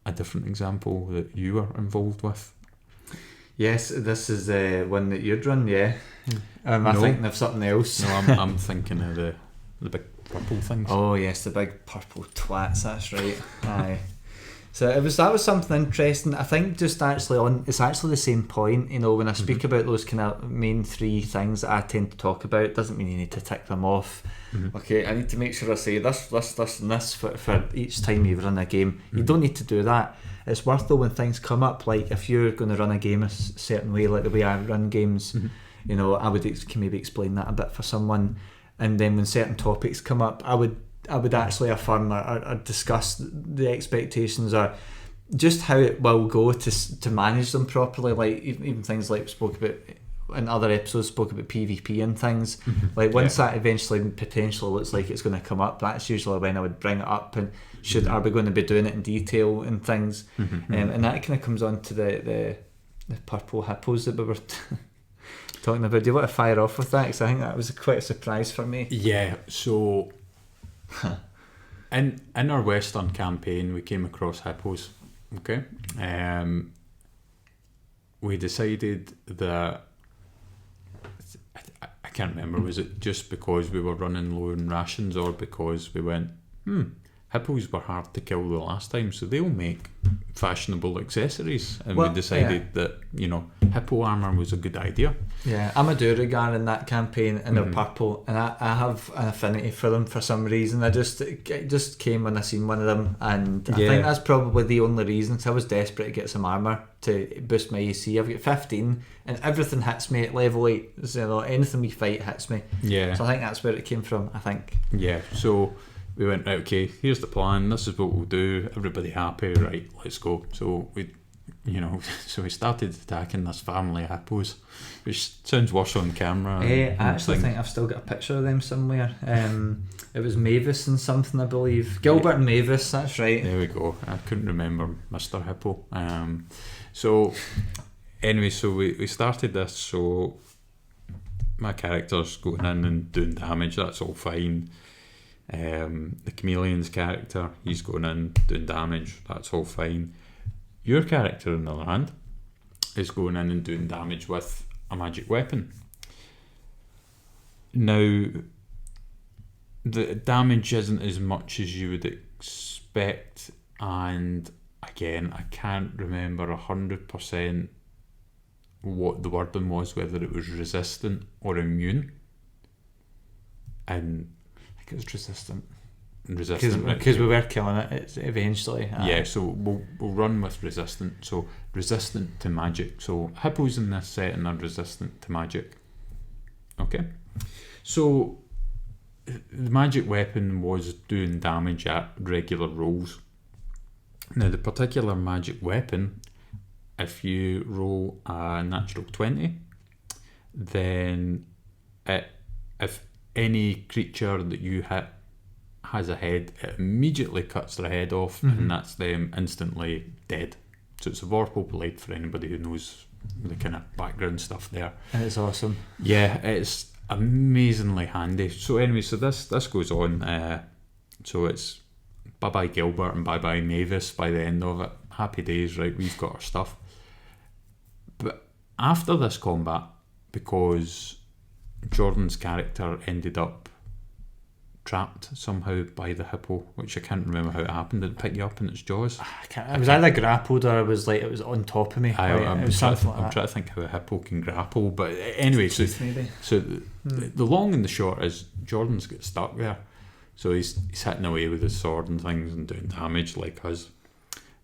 a different example that you were involved with. Yes, this is one that you'd run, yeah. I think of something else. No, I'm thinking of the big purple things. Oh yes, the big purple twats, that's right. Aye. So that was something interesting. I think just it's actually the same point, you know, when I speak about those kind of main 3 things that I tend to talk about, doesn't mean you need to tick them off. Okay, I need to make sure I say this and this for each time you run a game. You don't need to do that. It's worth, though, when things come up, like if you're going to run a game a certain way, like the way I run games, you know, I would can maybe explain that a bit for someone. And then when certain topics come up, I I would actually affirm or discuss the expectations, or just how it will go to manage them properly. Like even things like we spoke about in other episodes, spoke about PvP and things. Like once that eventually potentially looks like it's going to come up, that's usually when I would bring it up and are we going to be doing it in detail and things. And that kind of comes on to the purple hippos that we were talking about. Do you want to fire off with that? Because I think that was quite a surprise for me. Yeah, so in our Western campaign we came across hippos. Okay, we decided that I can't remember, was it just because we were running low on rations, or because we went, hippos were hard to kill the last time, so they'll make fashionable accessories, and we decided that, you know, hippo armour was a good idea. Yeah, I'm a Duragar in that campaign, and they're purple, and I have an affinity for them for some reason. It just came when I seen one of them, and I think that's probably the only reason. So I was desperate to get some armour to boost my AC. I've got 15, and everything hits me at level 8. So anything we fight hits me. Yeah. So I think that's where it came from, I think. Yeah, so we went, right, okay, here's the plan, this is what we'll do, everybody happy, right, let's go. So we started attacking this family of hippos, which sounds worse on camera. I actually think I've still got a picture of them somewhere. It was Mavis and something, I believe. Gilbert and Mavis, that's right. There we go. I couldn't remember Mr. Hippo. So anyway, so we started this, so my character's going in and doing damage, that's all fine. The chameleon's character, he's going in doing damage, that's all fine. Your character, on the other hand, is going in and doing damage with a magic weapon. Now, the damage isn't as much as you would expect, and again, I can't remember 100% what the wording was, whether it was resistant or immune. And it was resistant because we were killing it eventually. Yeah, so we'll run with resistant. So resistant to magic. So hippos in this setting are resistant to magic. Okay, so the magic weapon was doing damage at regular rolls. Now the particular magic weapon, if you roll a natural 20, then if any creature that you hit has a head, it immediately cuts their head off, and that's them instantly dead. So it's a Vorpal blade for anybody who knows the kind of background stuff there. And it's awesome. Yeah, it's amazingly handy. So anyway, so this goes on. So it's bye-bye Gilbert and bye-bye Mavis by the end of it. Happy days, right, we've got our stuff. But after this combat, because Jordan's character ended up trapped somehow by the hippo, which I can't remember how it happened. Did it pick you up in its jaws? It was either grappled or it was on top of me. I'm trying to think how a hippo can grapple, but anyway, so the long and the short is Jordan's got stuck there, so he's hitting away with his sword and things and doing damage like us.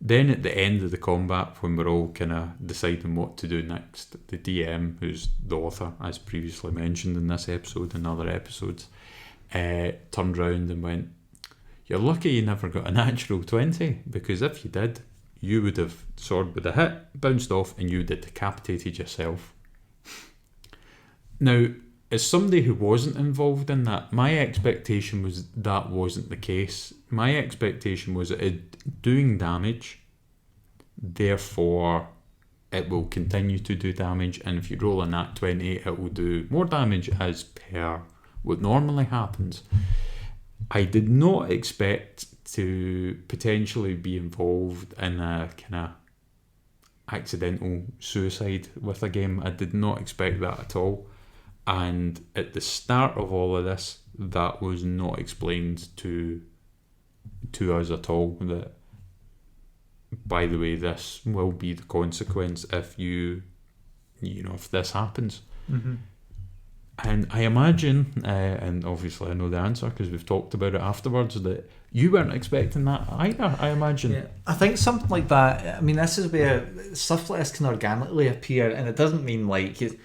Then at the end of the combat, when we're all kind of deciding what to do next, the DM, who's the author, as previously mentioned in this episode and other episodes, turned round and went, "You're lucky you never got a natural 20, because if you did, you would have sword with a hit, bounced off, and you would have decapitated yourself." Now, as somebody who wasn't involved in that, my expectation was that wasn't the case. My expectation was that it doing damage, therefore it will continue to do damage, and if you roll a nat 20, it will do more damage as per what normally happens. I did not expect to potentially be involved in a kind of accidental suicide with a game. I did not expect that at all. And at the start of all of this, that was not explained to us at all. That, by the way, this will be the consequence if if this happens. And I imagine, and obviously I know the answer because we've talked about it afterwards, that you weren't expecting that either, I imagine. Yeah, I think something like that, I mean, this is where stuff like this can organically appear, and it doesn't mean like you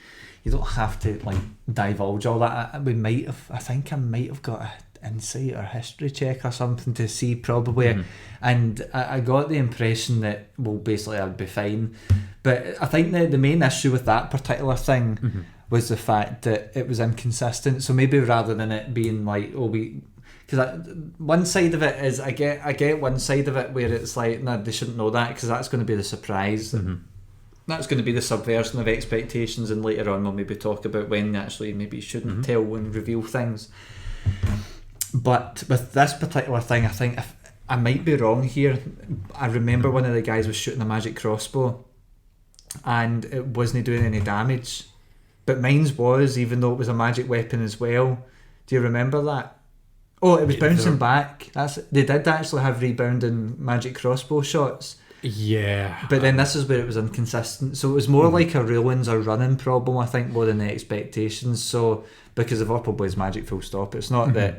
don't have to like divulge all that. I think I might have got insight or history check or something to see probably, and I got the impression that, well, basically I'd be fine. But I think the main issue with that particular thing was the fact that it was inconsistent. So maybe rather than it being like, because one side of it is I get one side of it where it's like, no, they shouldn't know that, because that's going to be the surprise. That's going to be the subversion of expectations, and later on we'll maybe talk about when actually maybe you shouldn't tell and reveal things. But with this particular thing, I think I might be wrong here. I remember one of the guys was shooting a magic crossbow and it wasn't doing any damage, but mine's was, even though it was a magic weapon as well. Do you remember that? Oh, it was bouncing back. They did actually have rebounding magic crossbow shots. Yeah. But then this is where it was inconsistent. So it was more like a rulings or running problem, I think, more than the expectations. So because of Upper Boy's magic full stop, it's not that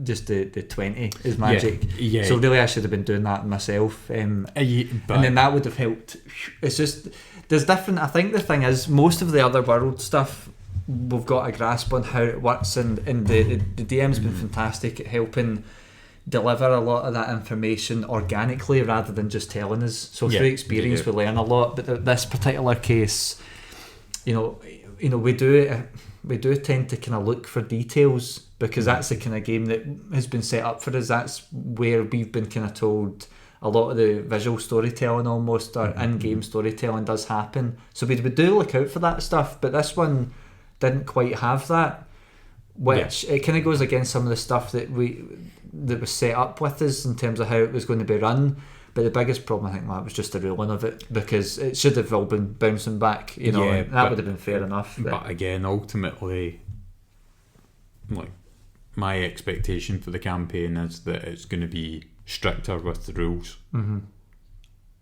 just the 20 is magic. Yeah. So really I should have been doing that myself. And then that would have helped. It's just, there's different, I think the thing is, most of the other world stuff, we've got a grasp on how it works, and the DM's been fantastic at helping deliver a lot of that information organically rather than just telling us. So through experience we learn a lot. But this particular case, you know, we do tend to kind of look for details, because that's the kind of game that has been set up for us. That's where we've been kind of told a lot of the visual storytelling almost, or in-game storytelling does happen. So we do look out for that stuff, but this one didn't quite have that, which it kind of goes against some of the stuff that was set up with us in terms of how it was going to be run. But the biggest problem, I think, Matt, was just the ruling of it, because it should have all been bouncing back, and that would have been fair enough. But again, ultimately, like, my expectation for the campaign is that it's going to be stricter with the rules, and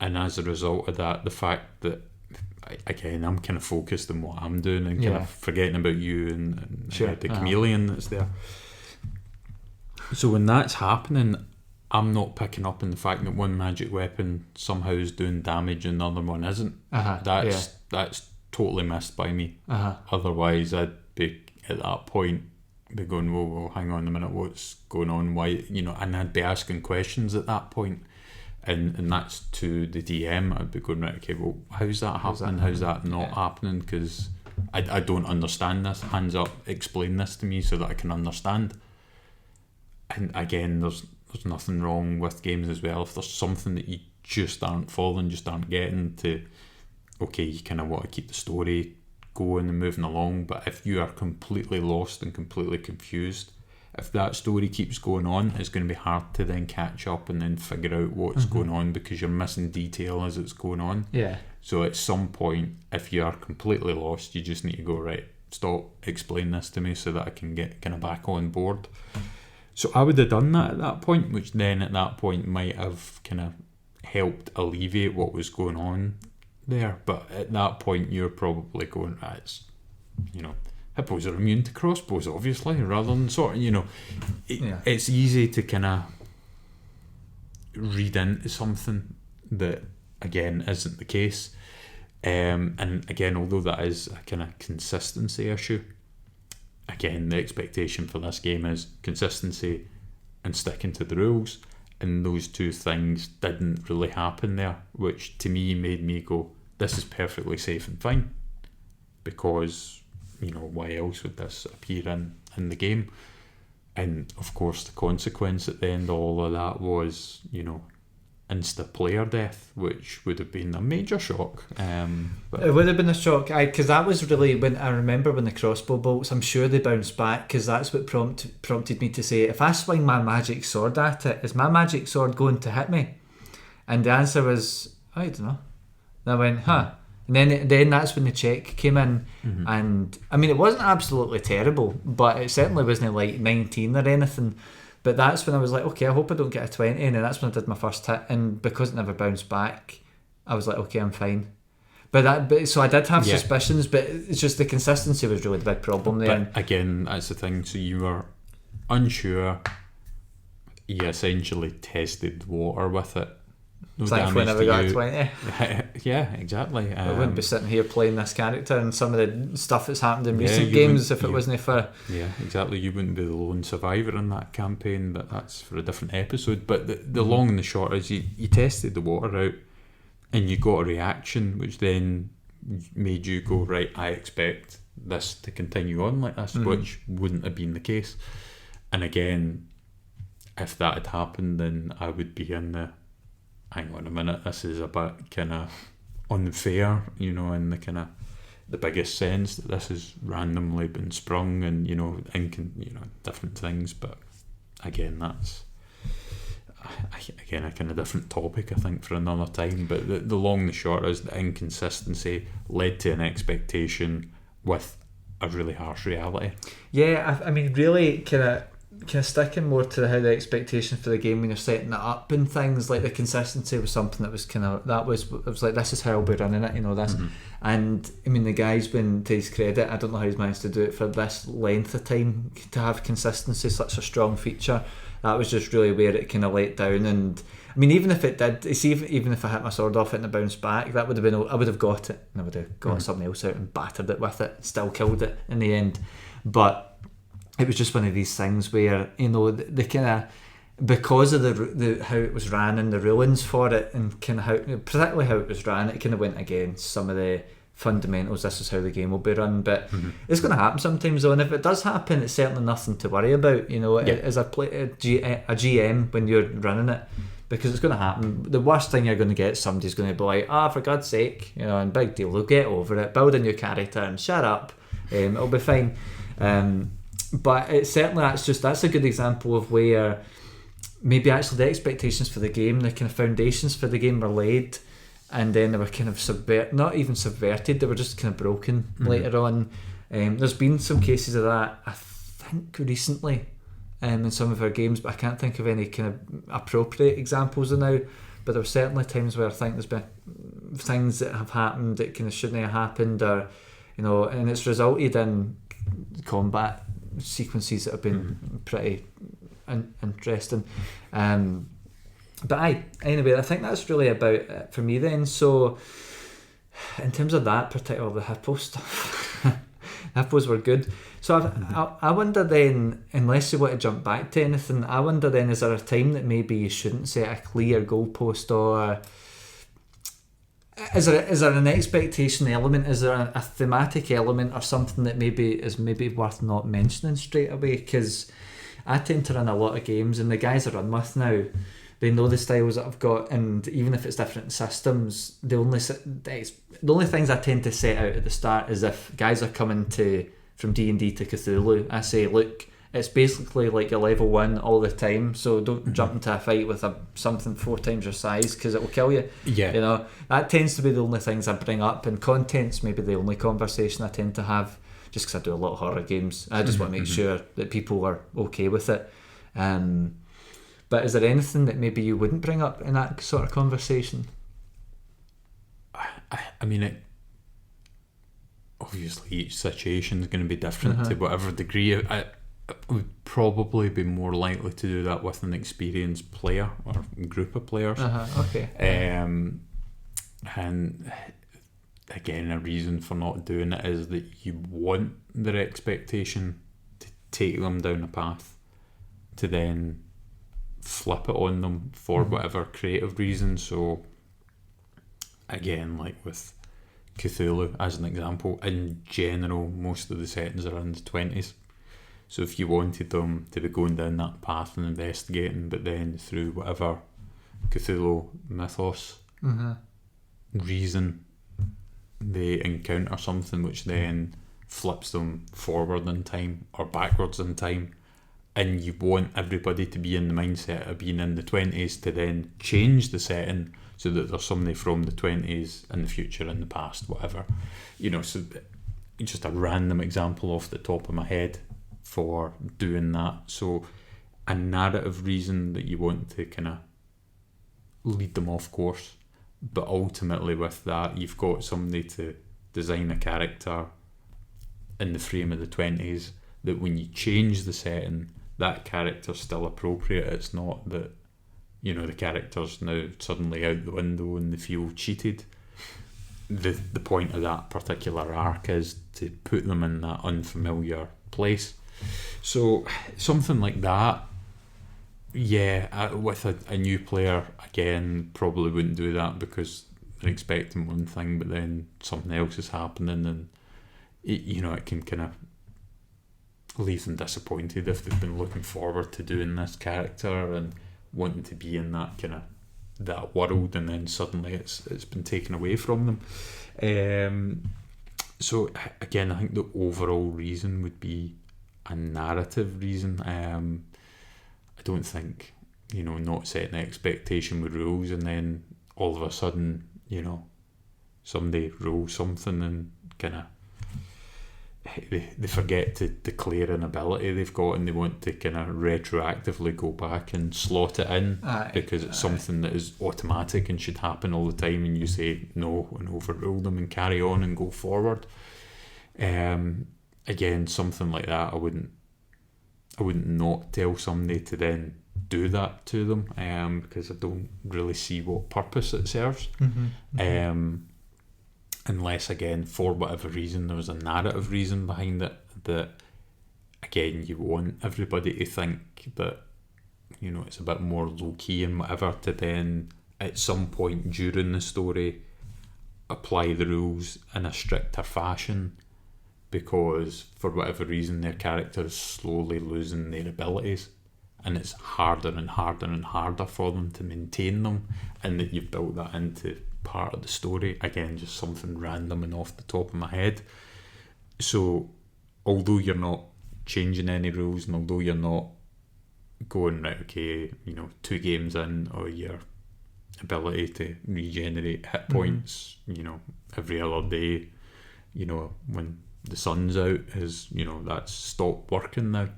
as a result of that, the fact that, again, I'm kind of focused on what I'm doing and kind of forgetting about you and the chameleon that's there. So when that's happening, I'm not picking up on the fact that one magic weapon somehow is doing damage and the other one isn't. That's totally missed by me. Otherwise, I'd be at that point be going, well, hang on a minute, what's going on? Why, and I'd be asking questions at that point. And that's to the DM. I'd be going, right, okay, well, how's that happening? How's that not happening? Because I don't understand this. Hands up, explain this to me so that I can understand. And again, there's nothing wrong with games as well. If there's something that you just aren't following, just aren't getting to, okay, you kind of want to keep the story going and moving along. But if you are completely lost and completely confused, if that story keeps going on, it's going to be hard to then catch up and then figure out what's going on, because you're missing detail as it's going on. So at some point, if you are completely lost, you just need to go, right, stop, explain this to me so that I can get kind of back on board. So I would have done that at that point, which then at that point might have kind of helped alleviate what was going on there. But at that point, you're probably going, it's, hippos are immune to crossbows, obviously, rather than it's easy to kind of read into something that, again, isn't the case. And again, although that is a kind of consistency issue, again, the expectation for this game is consistency and sticking to the rules, and those two things didn't really happen there, which to me made me go, this is perfectly safe and fine, because why else would this appear in the game? And of course, the consequence at the end of all of that was, insta player death, which would have been a major shock. But it would have been a shock, because that was really when I remember when the crossbow bolts, I'm sure they bounced back, because that's what prompted me to say, if I swing my magic sword at it, is my magic sword going to hit me? And the answer was, I don't know. And I went, And then that's when the check came in, and I mean, it wasn't absolutely terrible, but it certainly wasn't like 19 or anything. But that's when I was like, okay, I hope I don't get a 20, and then that's when I did my first hit, and because it never bounced back, I was like, okay, I'm fine. But so I did have suspicions, but it's just the consistency was really the big problem there. But again, that's the thing. So you were unsure. You essentially tested the water with it. no Thankfully, damage never to got you. 20. Yeah, exactly. I wouldn't be sitting here playing this character and some of the stuff that's happened in Yeah, recent you games wouldn't- if it you- wasn't for... Yeah, exactly. You wouldn't be the lone survivor in that campaign, but that's for a different episode. But the long and the short is you tested the water out and you got a reaction which then made you go, right, I expect this to continue on like this, which wouldn't have been the case. And again, if that had happened, then I would be in the, hang on a minute, this is a bit kind of unfair, you know, in the kind of the biggest sense that this has randomly been sprung and, you know, different things. But again, that's a kind of different topic, I think, for another time. But the long and the short is the inconsistency led to an expectation with a really harsh reality. Yeah, I mean, really kind of sticking more to how the expectation for the game when you're setting it up and things, like the consistency was something that was kind of, it was like, this is how I'll be running it, you know, this. And I mean, the guy's been, to his credit, I don't know how he's managed to do it for this length of time, to have consistency, such a strong feature. That was just really where it kind of let down. And I mean, even if it did, see, even if I hit my sword off it and it bounced back, that would have been, I would have got it, and I would have got something else out and battered it with it, still killed it in the end. But it was just one of these things where, you know, the kind of, because of the how it was ran and the rulings for it, and kind of how, particularly how it was ran, it kind of went against some of the fundamentals. This is how the game will be run, but it's going to happen sometimes though, and if it does happen, it's certainly nothing to worry about, you know. As a GM when you're running it, because it's going to happen. The worst thing you're going to get, somebody's going to be like, for God's sake, you know, and big deal, they'll get over it, build a new character and shut up, it'll be fine. But it certainly, that's a good example of where maybe actually the expectations for the game, the kind of foundations for the game were laid, and then they were kind of not even subverted, they were just kind of broken later on. There's been some cases of that, I think, recently in some of our games, but I can't think of any kind of appropriate examples now. But there were certainly times where I think there's been things that have happened that kind of shouldn't have happened, or, you know, and it's resulted in combat sequences that have been pretty interesting. But anyway, I think that's really about it for me then. So in terms of that particular, the HIPPOS stuff, HIPPOS were good. So I wonder then, unless you want to jump back to anything, I wonder then, is there a time that maybe you shouldn't set a clear goalpost, or is there an expectation element, is there a thematic element, or something that is maybe worth not mentioning straight away? Because I tend to run a lot of games, and the guys I run with now, they know the styles that I've got, and even if it's different systems, the only things I tend to set out at the start is, if guys are coming from D&D to Cthulhu, I say, look, it's basically like your level 1 all the time, so don't jump into a fight with something 4 times your size, because it will kill you. Yeah. You know, that tends to be the only things I bring up, and content's maybe the only conversation I tend to have, just because I do a lot of horror games. I just want to make sure that people are okay with it. But is there anything that maybe you wouldn't bring up in that sort of conversation? I mean, obviously each situation is going to be different to whatever degree. I would probably be more likely to do that with an experienced player or group of players. Okay. And again, a reason for not doing it is that you want their expectation to take them down a path to then flip it on them for whatever creative reason. So again, like with Cthulhu as an example, in general most of the settings are in the 20s, so if you wanted them to be going down that path and investigating, but then through whatever Cthulhu mythos reason they encounter something which then flips them forward in time or backwards in time, and you want everybody to be in the mindset of being in the 20s to then change the setting so that there's somebody from the 20s in the future, in the past, whatever, you know. So just a random example off the top of my head for doing that. So a narrative reason that you want to kind of lead them off course, but ultimately with that you've got somebody to design a character in the frame of the 20s, that when you change the setting, that character's still appropriate. It's not that the character's now suddenly out the window and they feel cheated. The point of that particular arc is to put them in that unfamiliar place. So something like that, with a new player, again, probably wouldn't do that because they're expecting one thing, but then something else is happening, and it can kind of leave them disappointed if they've been looking forward to doing this character and wanting to be in that kind of that world, and then suddenly it's been taken away from them. So again, I think the overall reason would be a narrative reason. I don't think not setting expectation with rules and then all of a sudden somebody rolls something and kind of they forget to declare an ability they've got, and they want to kind of retroactively go back and slot it in because it's something that is automatic and should happen all the time, and you say no and overrule them and carry on and go forward. Again, something like that, I wouldn't not tell somebody to then do that to them, because I don't really see what purpose it serves. Unless, again, for whatever reason, there was a narrative reason behind it that, again, you want everybody to think that, it's a bit more low-key and whatever, to then, at some point during the story, apply the rules in a stricter fashion because, for whatever reason, their character is slowly losing their abilities, and it's harder and harder and harder for them to maintain them, and that you've built that into part of the story. Again, just something random and off the top of my head. So although you're not changing any rules, and although you're not going, right, okay, 2 games in, or your ability to regenerate hit points, every other day, when the sun's out, is, that's stopped working now.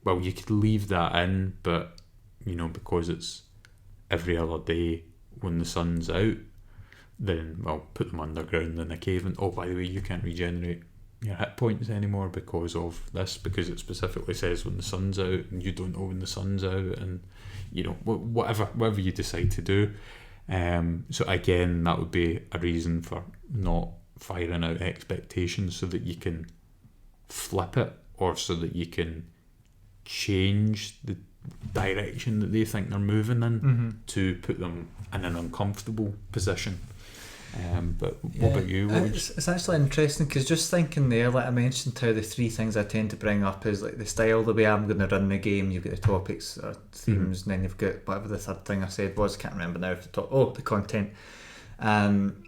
Well, you could leave that in, but because it's every other day when the sun's out, then, well, put them underground in a cave, and by the way, you can't regenerate your hit points anymore because of this, because it specifically says when the sun's out, and you don't know when the sun's out, and whatever you decide to do. So again, that would be a reason for not firing out expectations, so that you can flip it, or so that you can change the direction that they think they're moving in to put them in an uncomfortable position. But what about you? It's actually interesting, because just thinking there, like I mentioned, how the 3 things I tend to bring up is like the style, the way I'm going to run the game. You've got the topics or themes, and then you've got whatever the third thing I said was, can't remember now. The content. And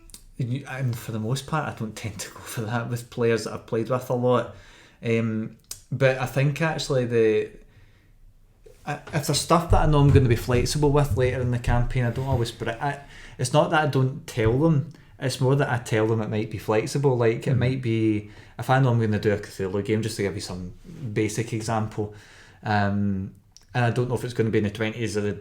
for the most part, I don't tend to go for that with players that I've played with a lot. But I think actually if there's stuff that I know I'm going to be flexible with later in the campaign, I don't always. It's not that I don't tell them. It's more that I tell them it might be flexible. Like it might be, if I know I'm going to do a Cthulhu game, just to give you some basic example, and I don't know if it's going to be in the 20s or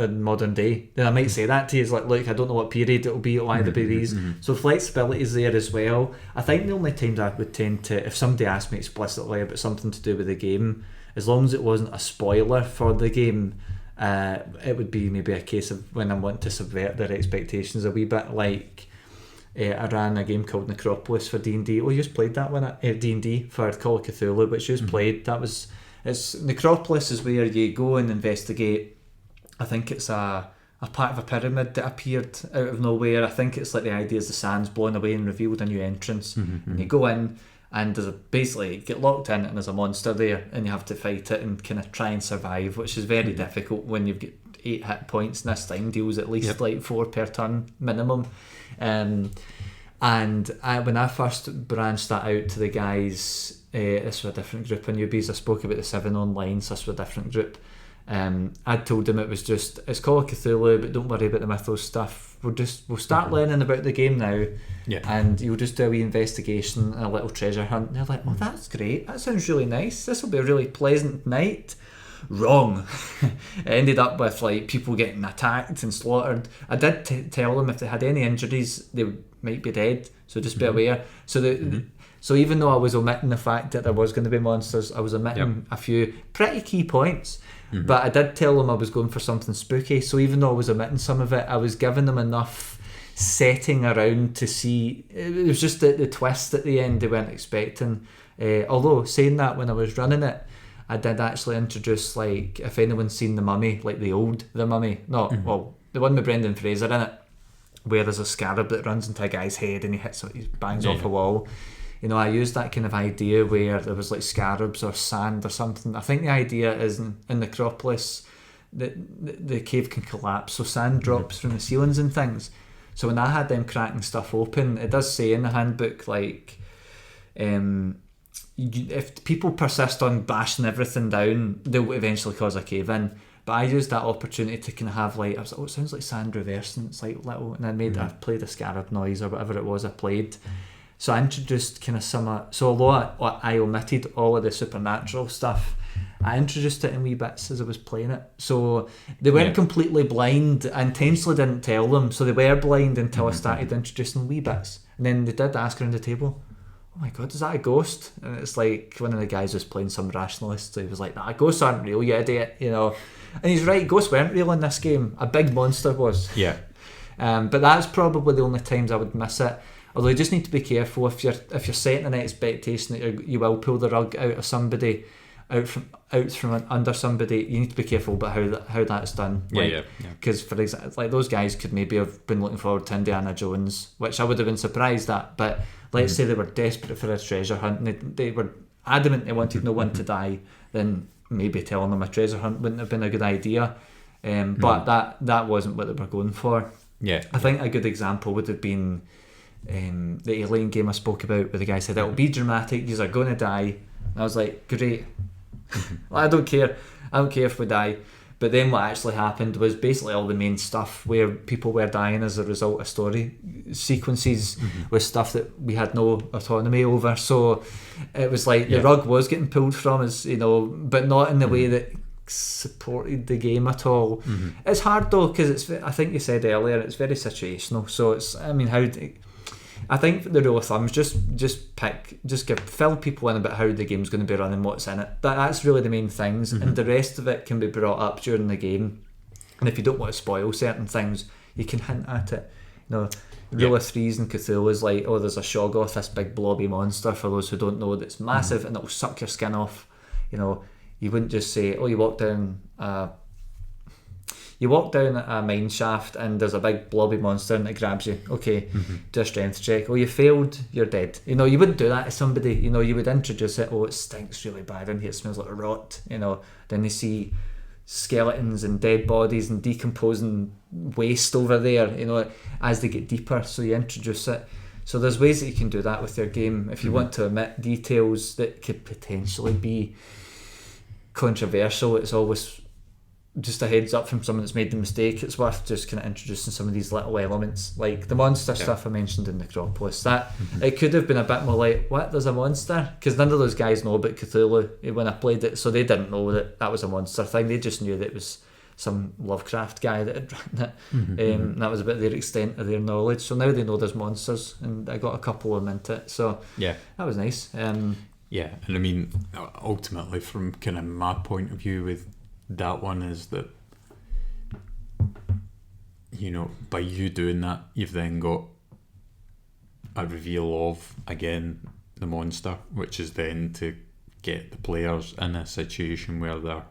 in modern day, then I might say that to you. It's like, look, I don't know what period it'll be. It'll either be these. So flexibility is there as well. I think the only times I would tend to, if somebody asked me explicitly about something to do with the game, as long as it wasn't a spoiler for the game, it would be maybe a case of when I want to subvert their expectations a wee bit. Like I ran a game called Necropolis for D&D. You just played that one at D&D for Call of Cthulhu, which you just played. Necropolis is where you go and investigate. I think it's a part of a pyramid that appeared out of nowhere. I think it's like the idea is the sand's blown away and revealed a new entrance, and you go in, and there's basically you get locked in, and there's a monster there, and you have to fight it and kind of try and survive, which is very difficult when you've got 8 hit points, and this thing deals at least like 4 per turn minimum. And when I first branched that out to the guys, this was a different group of newbies. I spoke about the 7 online, so this was a different group. I told them it's Call of Cthulhu, but don't worry about the mythos stuff. We'll start learning about the game now, and you'll just do a wee investigation and a little treasure hunt. And they're like, "Oh, that's great. That sounds really nice. This will be a really pleasant night." Wrong. It ended up with like people getting attacked and slaughtered. I did tell them if they had any injuries, they might be dead. So just be aware. So So even though I was omitting the fact that there was going to be monsters, I was omitting a few pretty key points. But I did tell them I was going for something spooky. So even though I was omitting some of it, I was giving them enough setting around to see. It was just the twist at the end they weren't expecting. Although saying that, when I was running it, I did actually introduce, like, if anyone's seen The Mummy, like The Mummy, well, the one with Brendan Fraser in it, where there's a scarab that runs into a guy's head and he bangs off a wall. You know, I used that kind of idea where there was like scarabs or sand or something. I think the idea is in the Necropolis the cave can collapse, so sand drops from the ceilings and things. So when I had them cracking stuff open, it does say in the handbook, like, if people persist on bashing everything down, they'll eventually cause a cave in. But I used that opportunity to kind of have, like, I was like, oh, it sounds like sand reversing. It's like little, and I played a scarab noise or whatever it was I played. So I introduced kind of so although I omitted all of the supernatural stuff, I introduced it in wee bits as I was playing it. So they weren't completely blind. I intentionally didn't tell them. So they were blind until I started introducing wee bits. And then they did ask around the table, oh my God, is that a ghost? And it's like, one of the guys was playing some rationalist, so he was like, nah, ghosts aren't real, you idiot, you know. And he's right, ghosts weren't real in this game. A big monster was. Yeah. But that's probably the only times I would miss it. Although you just need to be careful if you're setting an expectation that you will pull the rug out of somebody, out from under somebody. You need to be careful about how that's done. Because for example, like, those guys could maybe have been looking forward to Indiana Jones, which I would have been surprised at. But let's say they were desperate for a treasure hunt and they were adamant they wanted no one to die, then maybe telling them a treasure hunt wouldn't have been a good idea. But that wasn't what they were going for. I think a good example would have been the Alien game I spoke about, where the guy said it'll be dramatic, you're going to die. And I was like, great. I don't care if we die. But then what actually happened was basically all the main stuff where people were dying as a result of story sequences was stuff that we had no autonomy over. So it was like the rug was getting pulled from us, you know, but not in the way that supported the game at all. It's hard though, because I think you said earlier, it's very situational. So it's, I mean, I think the rule of thumb is just fill people in about how the game's going to be running, what's in it. That's really the main things, and the rest of it can be brought up during the game. And if you don't want to spoil certain things, you can hint at it. You know, rule of threes in Cthulhu is like, oh, there's a Shoggoth, this big blobby monster, for those who don't know, that's massive and it'll suck your skin off. You know, you wouldn't just say, oh, you walk down a mine shaft and there's a big blobby monster and it grabs you. Okay, do a strength check. Oh, you failed, you're dead. You know, you wouldn't do that to somebody. You know, you would introduce it. Oh, it stinks really bad in here. It smells like a rot. You know, then they see skeletons and dead bodies and decomposing waste over there, you know, as they get deeper. So you introduce it. So there's ways that you can do that with your game. If you want to omit details that could potentially be controversial, it's always just a heads up from someone that's made the mistake. It's worth just kind of introducing some of these little elements, like the monster stuff I mentioned in Necropolis. That it could have been a bit more like, what, there's a monster? Because none of those guys know about Cthulhu when I played it, so they didn't know that was a monster thing. They just knew that it was some Lovecraft guy that had written it. And that was about their extent of their knowledge. So now they know there's monsters, and I got a couple of them into it. So that was nice. And I mean, ultimately, from kind of my point of view with that one, is that, you know, by you doing that, you've then got a reveal of, again, the monster, which is then to get the players in a situation where they're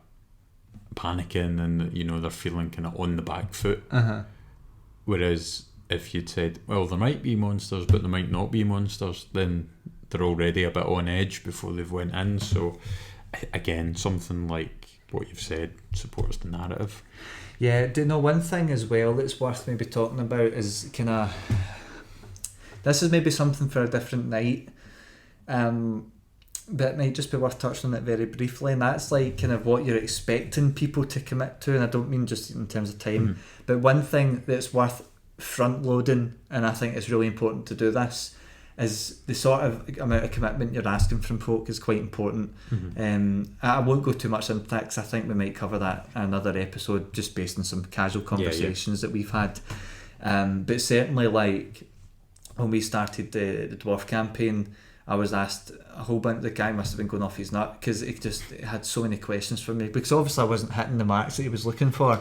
panicking and, you know, they're feeling kind of on the back foot. Whereas if you'd said, well, there might be monsters but there might not be monsters, then they're already a bit on edge before they've went in. So again, something like what you've said supports the narrative. Yeah, do you know, one thing as well that's worth maybe talking about is kind of, this is maybe something for a different night, but it might just be worth touching on it very briefly, and that's like kind of what you're expecting people to commit to, and I don't mean just in terms of time, but one thing that's worth front loading, and I think it's really important to do this, is the sort of amount of commitment you're asking from folk is quite important. I won't go too much into that because I think we might cover that in another episode, just based on some casual conversations that we've had. But certainly, like when we started the Dwarf campaign, I was asked a whole bunch. The guy must have been going off his nut because it had so many questions for me, because obviously I wasn't hitting the marks that he was looking for.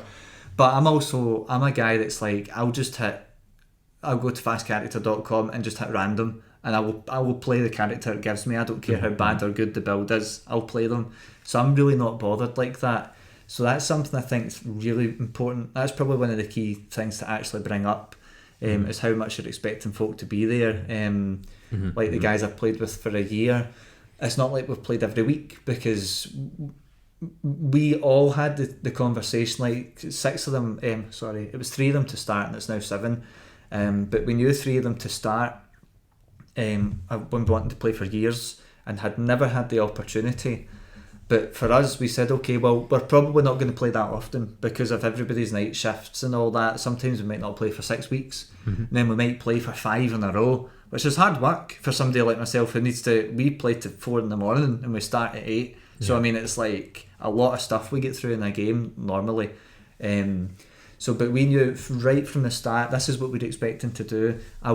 But I'm a guy that's like, I'll go to fastcharacter.com and just hit random, and I will play the character it gives me. I don't care how bad or good the build is, I'll play them. So I'm really not bothered like that. So that's something I think is really important. That's probably one of the key things to actually bring up, is how much you're expecting folk to be there. Like the guys I've played with for a year, it's not like we've played every week, because we all had the conversation, like 6 of them, it was 3 of them to start and it's now 7, but we knew 3 of them to start. I've been wanting to play for years and had never had the opportunity. But for us, we said, okay, well, we're probably not going to play that often because of everybody's night shifts and all that. Sometimes we might not play for 6 weeks, and then we might play for 5 in a row, which is hard work for somebody like myself who needs to. We play to 4 in the morning and we start at 8. So I mean, it's like a lot of stuff we get through in a game normally. But we knew right from the start, this is what we're expecting to do. I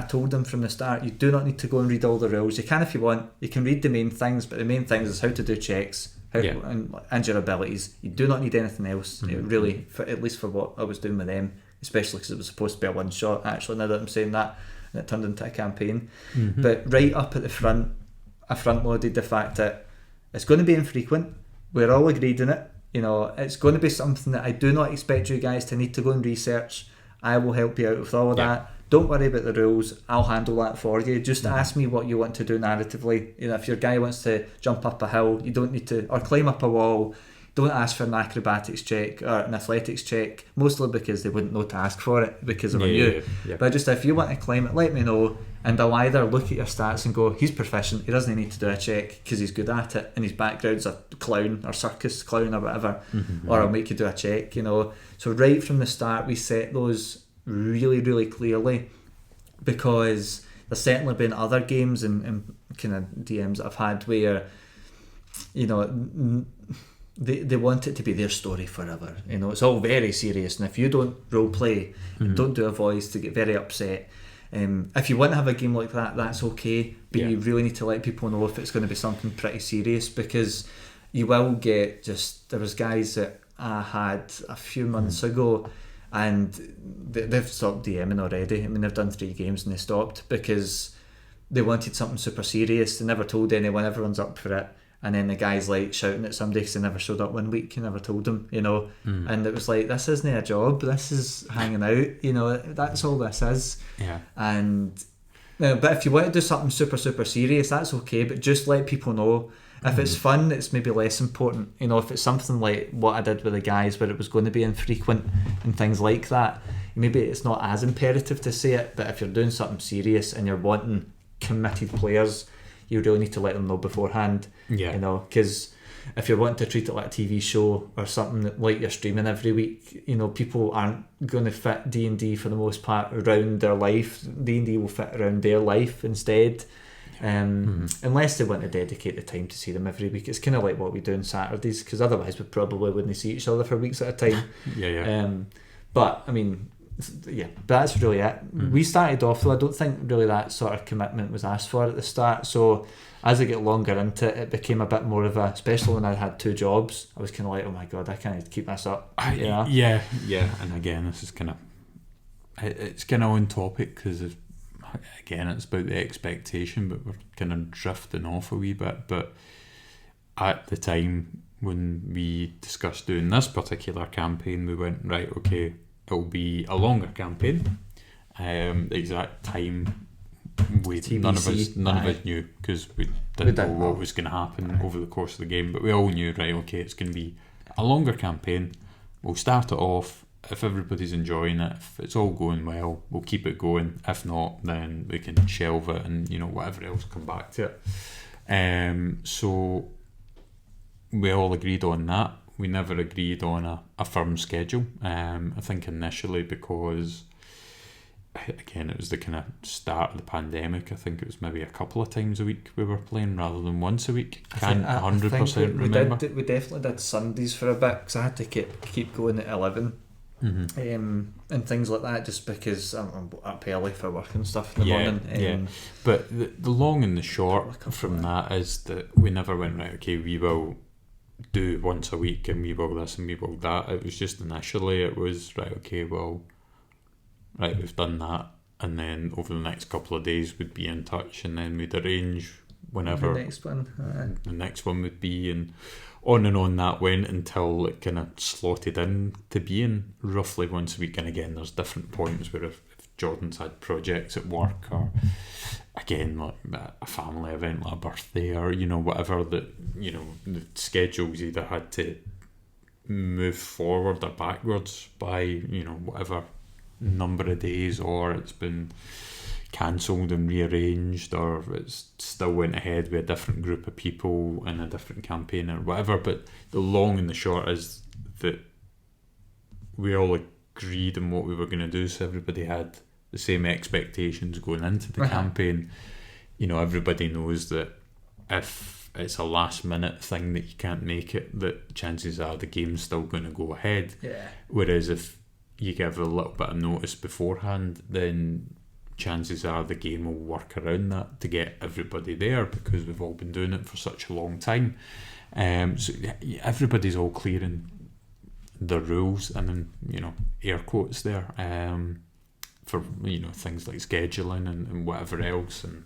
told them from the start, you do not need to go and read all the rules. You can if you want. You can read the main things, but the main things is how to do checks, and your abilities. You do not need anything else, really, at least for what I was doing with them, especially because it was supposed to be a one shot. Actually, now that I'm saying that, and it turned into a campaign. But right up at the front, I front loaded the fact that it's going to be infrequent. We're all agreed on it. You know, it's going to be something that I do not expect you guys to need to go and research. I will help you out with all of that. Don't worry about the rules. I'll handle that for you. Just ask me what you want to do narratively. You know, if your guy wants to jump up a hill, you don't need to, or climb up a wall, don't ask for an acrobatics check or an athletics check, mostly because they wouldn't know to ask for it because of you. But just if you want to climb it, let me know, and I'll either look at your stats and go, he's proficient, he doesn't need to do a check because he's good at it and his background's a clown or circus clown or whatever, or I'll make you do a check, you know. So right from the start we set those really, really clearly, because there's certainly been other games and kind of DMs that I've had where, you know, they want it to be their story forever. You know, it's all very serious, and if you don't role play and don't do a voice, to get very upset. If you want to have a game like that, that's okay, but you really need to let people know if it's going to be something pretty serious, because you will get there was guys that I had a few months ago, and they've stopped DMing already. I mean, they've done 3 games and they stopped because they wanted something super serious. They never told anyone, everyone's up for it. And then the guy's like shouting at somebody because they never showed up one week, you never told them, you know. And it was like, this isn't a job, this is hanging out, you know, that's all this is. And but if you want to do something super, super serious, that's okay, but just let people know. If it's fun, it's maybe less important, you know. If it's something like what I did with the guys where it was going to be infrequent and things like that, maybe it's not as imperative to say it. But if you're doing something serious and you're wanting committed players, you really need to let them know beforehand. You know, because if you're wanting to treat it like a TV show or something that, like you're streaming every week, you know, people aren't going to fit D&D for the most part around their life. D&D will fit around their life instead, unless they want to dedicate the time to see them every week. It's kind of like what we do on Saturdays, because otherwise we probably wouldn't see each other for weeks at a time. But I mean, but that's really it. We started off, though, I don't think really that sort of commitment was asked for at the start. So as I get longer into it, it became a bit more of a, especially when I had 2 jobs, I was kind of like, oh my god, I can't keep this up. And again, this is kind of, it's kind of on topic, because again, it's about the expectation, but we're kind of drifting off a wee bit. But at the time when we discussed doing this particular campaign, we went, right, okay, it'll be a longer campaign. The exact time, none of us knew, because we didn't know what was going to happen over the course of the game. But we all knew, right, okay, it's going to be a longer campaign. We'll start it off. If everybody's enjoying it, if it's all going well, we'll keep it going. If not, then we can shelve it and, you know, whatever else, come back to it. So we all agreed on that. We never agreed on a firm schedule. I think initially because, again, it was the kind of start of the pandemic. I think it was maybe a couple of times a week we were playing rather than once a week. Can't 100% remember. We definitely did Sundays for a bit, because I had to keep going at 11. and things like that, just because I'm up early for work and stuff in the morning. But the long and the short from that is that we never went, right, okay, we will do once a week and we will this and we will that. It was just initially it was, right, okay, well, right, we've done that, and then over the next couple of days we'd be in touch, and then we'd arrange whenever the next one. The next one would be, and on that went until it kind of slotted in to being roughly once a week. And again, there's different points where if Jordan's had projects at work, or again like a family event like a birthday, or whatever, that the schedules either had to move forward or backwards by whatever number of days, or it's been cancelled and rearranged, or it's still went ahead with a different group of people in a different campaign or whatever. But the long and the short is that we all agreed on what we were going to do, so everybody had the same expectations going into the campaign. Everybody knows that if it's a last minute thing that you can't make it, that chances are the game's still going to go ahead. Whereas if you give a little bit of notice beforehand, then chances are the game will work around that to get everybody there, because we've all been doing it for such a long time. So everybody's all clear in the rules, and then air quotes there, for things like scheduling and whatever else, and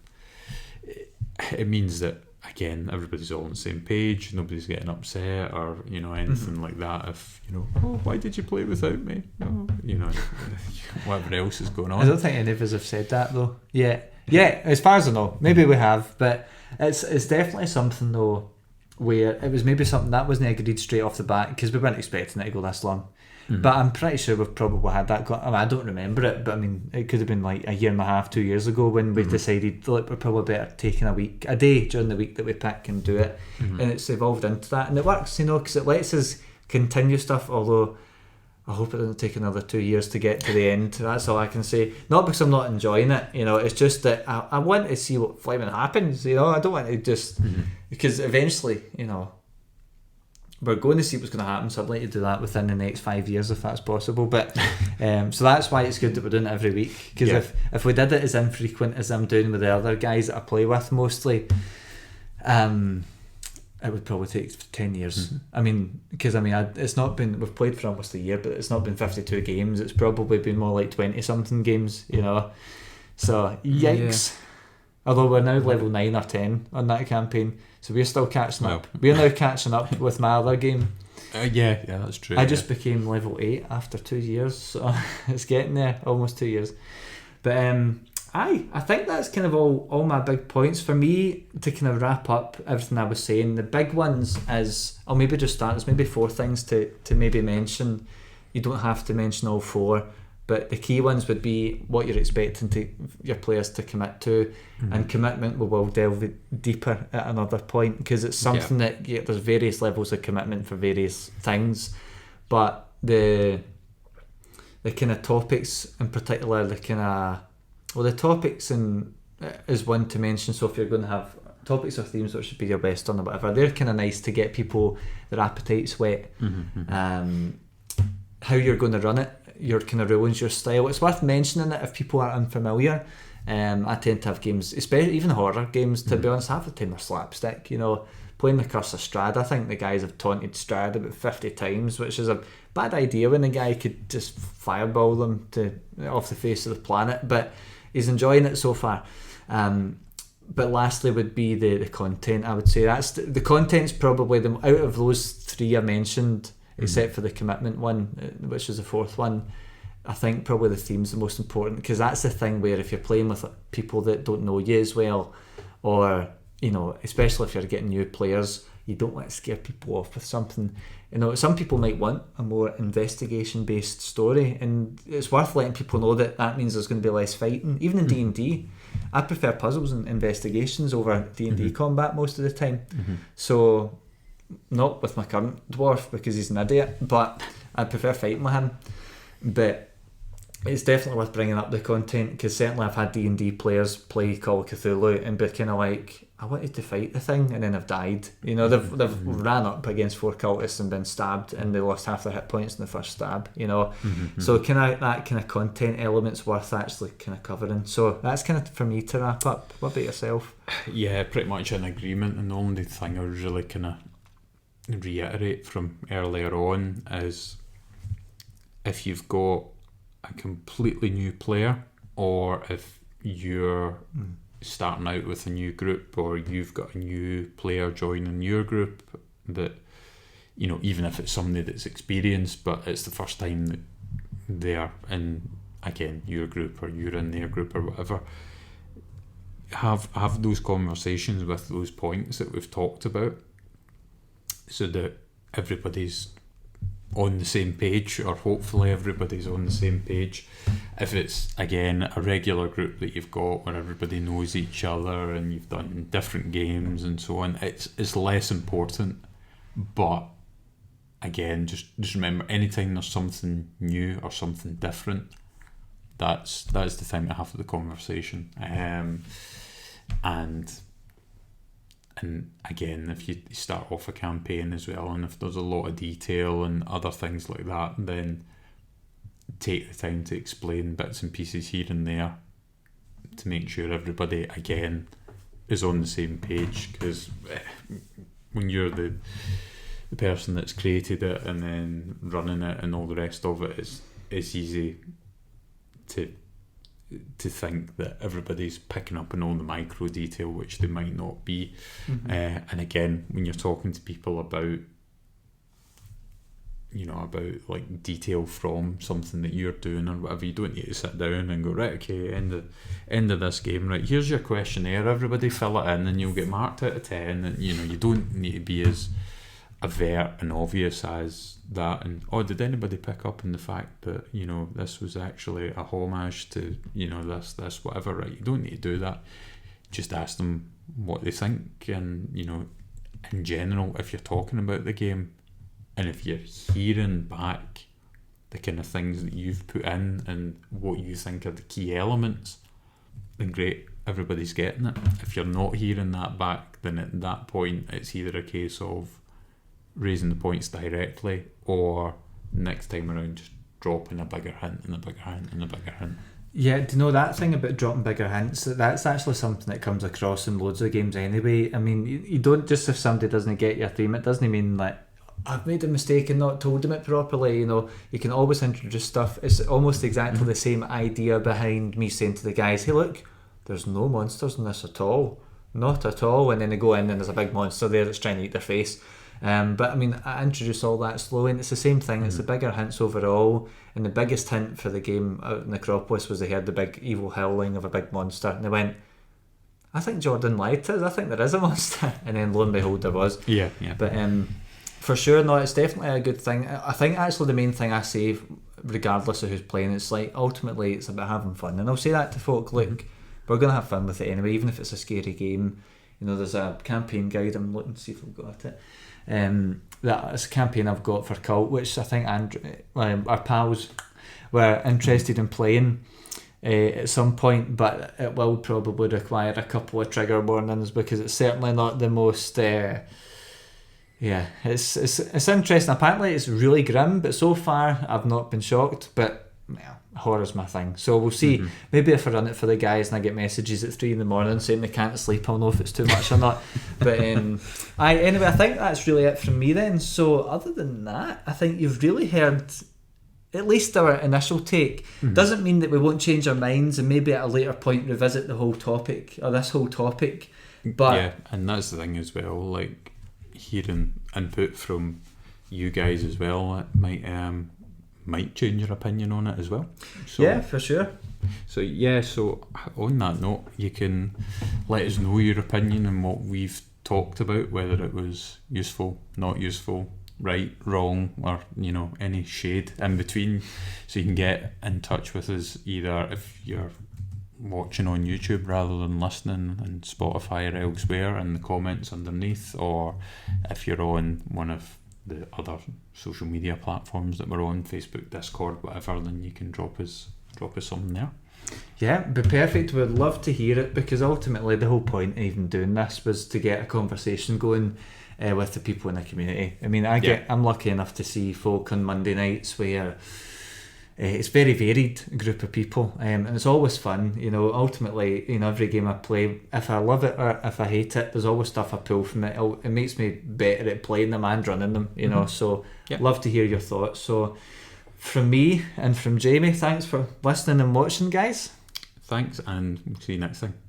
it means that again everybody's all on the same page, nobody's getting upset or anything like that. If oh, why did you play without me? Oh, whatever else is going on. I don't think any of us have said that though. Yeah, as far as I know, maybe we have, but it's definitely something though where it was maybe something that wasn't agreed straight off the bat, because we weren't expecting it to go this long. But I'm pretty sure we've probably had that. I don't remember it, but I mean, it could have been like a year and a half, 2 years ago, when we decided, look, we're probably better taking a day during the week that we pick and do it. And it's evolved into that, and it works, because it lets us continue stuff. Although I hope it doesn't take another 2 years to get to the end. That's all I can say. Not because I'm not enjoying it, it's just that I want to see what flaming happens. I don't want to just because eventually, we're going to see what's going to happen, so I'd like to do that within the next 5 years if that's possible. But so that's why it's good that we're doing it every week, because if we did it as infrequent as I'm doing with the other guys that I play with mostly, it would probably take 10 years. I mean, because it's not been, we've played for almost a year, but it's not been 52 games. It's probably been more like 20 something games, so yikes. Although we're now level 9 or 10 on that campaign, so we're still catching up. We're now catching up with my other game. Yeah, that's true. I just became level 8 after 2 years, so it's getting there, almost 2 years. But I think that's kind of all my big points. For me, to kind of wrap up everything I was saying, the big ones is, I'll maybe just start, there's maybe 4 things to maybe mention. You don't have to mention all 4, but the key ones would be what you're expecting your players to commit to, and commitment we will delve deeper at another point, because it's something that there's various levels of commitment for various things, but the kind of topics in particular, the topics is one to mention. So if you're going to have topics or themes, which should be your best on or whatever, they're kind of nice to get people their appetites wet. How you're going to run it, your kind of rules, your style. It's worth mentioning it if people are unfamiliar. I tend to have games, especially even horror games, to be honest, half the time are slapstick. Playing the Curse of Strahd, I think the guys have taunted Strahd about 50 times, which is a bad idea when the guy could just fireball them off the face of the planet, but he's enjoying it so far. But lastly would be the content. I would say that's the content's probably out of those 3 I mentioned, except for the commitment one, which is the 4th one. I think probably the theme's the most important, because that's the thing where if you're playing with people that don't know you as well, or especially if you're getting new players, you don't want to scare people off with something. Some people might want a more investigation based story, and it's worth letting people know that means there's going to be less fighting. Even in D&D, I prefer puzzles and investigations over D&D combat most of the time. So not with my current dwarf because he's an idiot, but I prefer fighting with him. But it's definitely worth bringing up the content, because certainly I've had D&D players play Call of Cthulhu and be kind of like, I wanted to fight the thing and then I've died. You know, they've ran up against 4 cultists and been stabbed and they lost half their hit points in the first stab, you know. So that kind of content element's worth actually kind of covering. So that's kind of for me to wrap up. What about yourself? Yeah, pretty much in agreement, and the only thing I would really kind of reiterate from earlier on is, if you've got a completely new player, or if you're starting out with a new group, or you've got a new player joining your group, that, you know, even if it's somebody that's experienced but it's the first time that they're in, again, your group or you're in their group or whatever, have those conversations with those points that we've talked about, so that everybody's on the same page, or hopefully everybody's on the same page. If it's, again, a regular group that you've got where everybody knows each other and you've done different games and so on, it's less important. But again, just remember, anytime there's something new or something different, that's the time to have the conversation. And again, if you start off a campaign as well, and if there's a lot of detail and other things like that, then take the time to explain bits and pieces here and there to make sure everybody, again, is on the same page. Because when you're the person that's created it and then running it and all the rest of it, it's easy to think that everybody's picking up on all the micro detail, which they might not be. And again, when you're talking to people about, you know, about like detail from something that you're doing or whatever, you don't need to sit down and go, right, okay, end of this game, right, here's your questionnaire, everybody fill it in and you'll get marked out of 10. And, you know, you don't need to be as overt and obvious as that. And, oh, did anybody pick up on the fact that, you know, this was actually a homage to, you know, this whatever, right? You don't need to do that. Just ask them what they think. And, you know, in general, if you're talking about the game and if you're hearing back the kind of things that you've put in and what you think are the key elements, then great, everybody's getting it. If you're not hearing that back, then at that point it's either a case of raising the points directly, or next time around just dropping a bigger hint and a bigger hint and a bigger hint. Yeah, do you know that thing about dropping bigger hints? That's actually something that comes across in loads of games anyway. I mean, you don't just, if somebody doesn't get your theme, it doesn't mean like, I've made a mistake and not told them it properly. You know, you can always introduce stuff. It's almost exactly the same idea behind me saying to the guys, hey, look, there's no monsters in this at all. Not at all. And then they go in and there's a big monster there that's trying to eat their face. But I mean, I introduce all that slowly, and it's the same thing. It's the bigger hints overall, and the biggest hint for the game out in Necropolis was they heard the big evil howling of a big monster, and they went, I think Jordan lied to us, I think there is a monster. And then lo and behold there was. Yeah. But for sure, no, it's definitely a good thing. I think actually the main thing I say, regardless of who's playing, it's like ultimately it's about having fun, and I'll say that to folk, look, we're going to have fun with it anyway, even if it's a scary game. You know, there's a campaign guide, I'm looking to see if I've got it. That's a campaign I've got for Cult, which I think our pals were interested in playing at some point, but it will probably require a couple of trigger warnings, because it's certainly not the most it's interesting. Apparently it's really grim, but so far I've not been shocked. But yeah, horror's my thing, so we'll see. Maybe if I run it for the guys and I get messages at 3 a.m. saying they can't sleep, I'll know if it's too much or not. But anyway, I think that's really it from me then. So other than that, I think you've really heard at least our initial take. Doesn't mean that we won't change our minds and maybe at a later point revisit the whole topic, or this whole topic. But yeah, and that's the thing as well, like hearing input from you guys as well, it might change your opinion on it as well. So, yeah, for sure. So on that note, you can let us know your opinion on what we've talked about, whether it was useful, not useful, right, wrong, or, you know, any shade in between. So you can get in touch with us either if you're watching on YouTube rather than listening on Spotify or elsewhere in the comments underneath, or if you're on one of the other social media platforms that we're on, Facebook, Discord, whatever, then you can drop us drop us something there. Yeah, be perfect. We'd love to hear it, because ultimately the whole point of even doing this was to get a conversation going with the people in the community. I mean, I'm lucky enough to see folk on Monday nights where it's very varied group of people, and it's always fun. You know, ultimately, every game I play, if I love it or if I hate it, there's always stuff I pull from it. It makes me better at playing them and running them. You know, so love to hear your thoughts. So from me and from Jamie, thanks for listening and watching, guys. Thanks, and we'll see you next time.